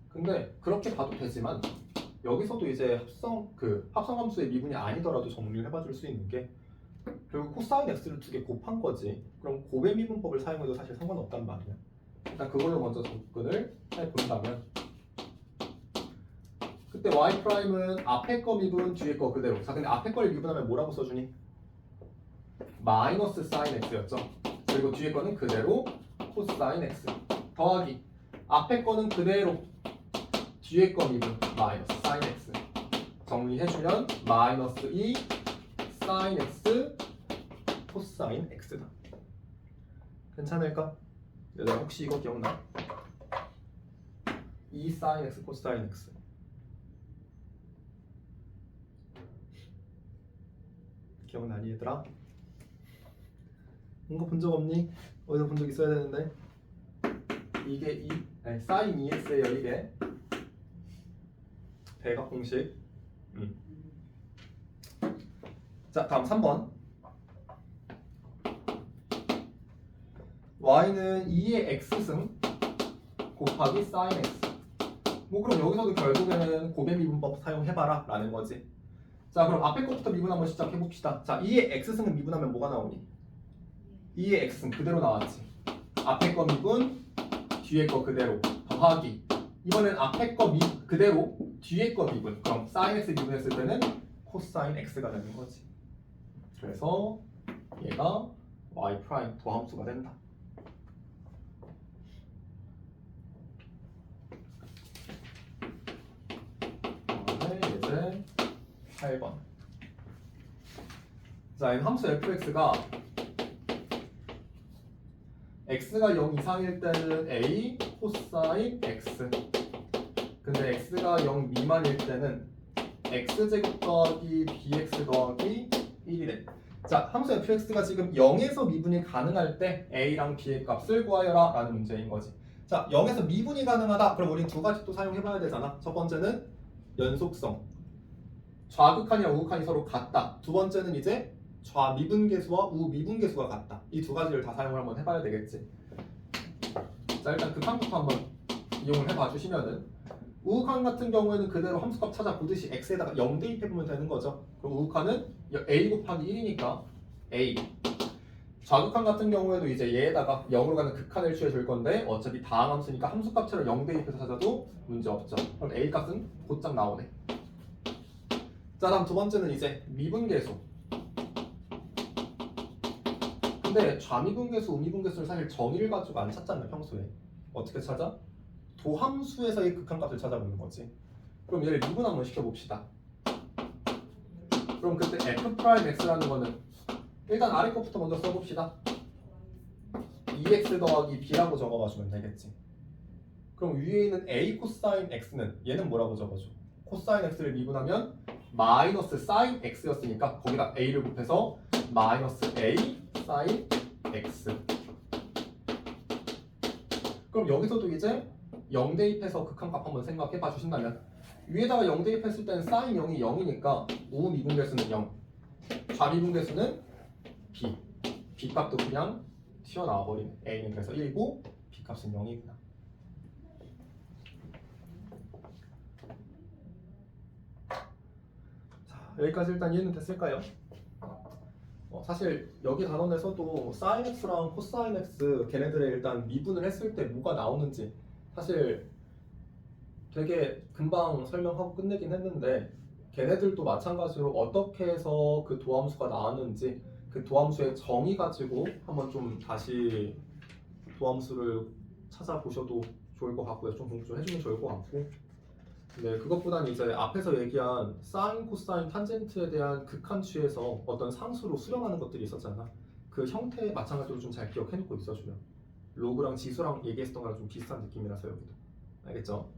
S1: 근데 그렇게 봐도 되지만 여기서도 이제 합성함수의 미분이 아니더라도 정리를 해봐줄 수 있는 게 결국 코사인 x를 두 개 곱한 거지. 그럼 곱의 미분법을 사용해도 사실 상관없단 말이야. 일단 그걸로 먼저 접근을 해본다면 그때 y''은 앞에 거 미분 뒤에 거 그대로. 자, 근데 앞에 거를 미분하면 뭐라고 써주니? 마이너스 사인 x였죠. 그리고 뒤에 거는 그대로 코사인 x 더하기 앞에 거는 그대로 뒤에 거 미분 마이너스 사인 x 정리해주면 마이너스 2 사인 x 코사인 x다. 괜찮을까? 얘들아 혹시 이거 기억나? 2 사인 x 코사인 x 기억나니 얘들아? 이거 본 적 없니? 어디서 본 적 있어야 되는데 이게 사인 2x예요. 이게 대각 공식. 자, 다음 3번. y는 2의 x승 곱하기 사인 x. 뭐 그럼 여기서도 결국에는 곱의 미분법 사용해봐라 라는 거지. 자, 그럼 앞에 것부터 미분 한번 시작해봅시다. 자, 2의 x승은 미분하면 뭐가 나오니? 2의 x승 그대로 나왔지. 앞에 거 미분 뒤에 거 그대로 더하기 이번엔 앞에 거 그대로 뒤에 거 미분. 그럼 사인 x 미분했을 때는 코사인 x가 되는 거지. 그래서 얘가 y' 도함수가 된다. 이제 8번. 자, 이 함수 fx가 x가 0 이상일 때는 a 코사인 x. 근데 x가 0 미만일 때는 x제곱 더하기 bx 더하기 1이래. 자, 함수 fx가 지금 0에서 미분이 가능할 때 a랑 b의 값을 구하여라 라는 문제인 거지. 자, 0에서 미분이 가능하다. 그럼 우린 두 가지 또 사용해봐야 되잖아. 첫 번째는 연속성. 좌극한이랑 우극한이 서로 같다. 두 번째는 이제 좌미분계수와 우미분계수가 같다. 이 두 가지를 다 사용을 한번 해봐야 되겠지. 자, 일단 극한부터 한번 이용을 해봐 주시면은 우극한 같은 경우에는 그대로 함수값 찾아보듯이 x에다가 0 대입해보면 되는 거죠. 그럼 우극한은 a 곱하기 1이니까 a. 좌극한 같은 경우에도 이제 얘에다가 0으로 가는 극한을 취해줄 건데 어차피 다항함수니까 함수값처럼 0 대입해서 찾아도 문제 없죠. 그럼 a 값은 곧장 나오네. 자, 다음 두 번째는 이제 미분계수. 근데 좌미분계수, 우미분계수를 사실 정의를 가지고 안 찾잖아요, 평소에. 어떻게 찾아? 도함수에서의 극한값을 찾아보는 거지. 그럼 얘를 미분 한번 시켜봅시다. 그럼 그때 f'x라는 거는 일단 아래 것부터 먼저 써봅시다. 2x 더하기 b라고 적어봐주면 되겠지. 그럼 위에 있는 a 코사인 x는 얘는 뭐라고 적어줘? 코사인 x를 미분하면 마이너스 사인 x였으니까 거기다 a를 곱해서 마이너스 a 사인 x. 그럼 여기서도 이제 0 대입해서 극한값 한번 생각해 봐 주신다면 위에다가 0 대입했을 때는 사인 0이 0이니까 우미분계수는 0, 좌미분계수는 b. b 값도 그냥 튀어나와 버리네. a는 그래서 1고 b 값은 0이구나. 자, 여기까지 일단 이해는 됐을까요? 사실 여기 단원에서도 사인 x랑 코사인 x 걔네들의 일단 미분을 했을 때 뭐가 나오는지 사실 되게 금방 설명하고 끝내긴 했는데 걔네들도 마찬가지로 어떻게 해서 그 도함수가 나왔는지 그 도함수의 정의 가지고 한번 좀 다시 도함수를 찾아보셔도 좋을 것 같고요. 좀 공부 좀 해주면 좋을 것 같고, 네, 그것보다는 이제 앞에서 얘기한 사인, 코사인, 탄젠트에 대한 극한 취해서 어떤 상수로 수렴하는 것들이 있었잖아. 그 형태 마찬가지로 좀 잘 기억해놓고 있어주면 로그랑 지수랑 얘기했던 거랑 좀 비슷한 느낌이라서 여기도 알겠죠?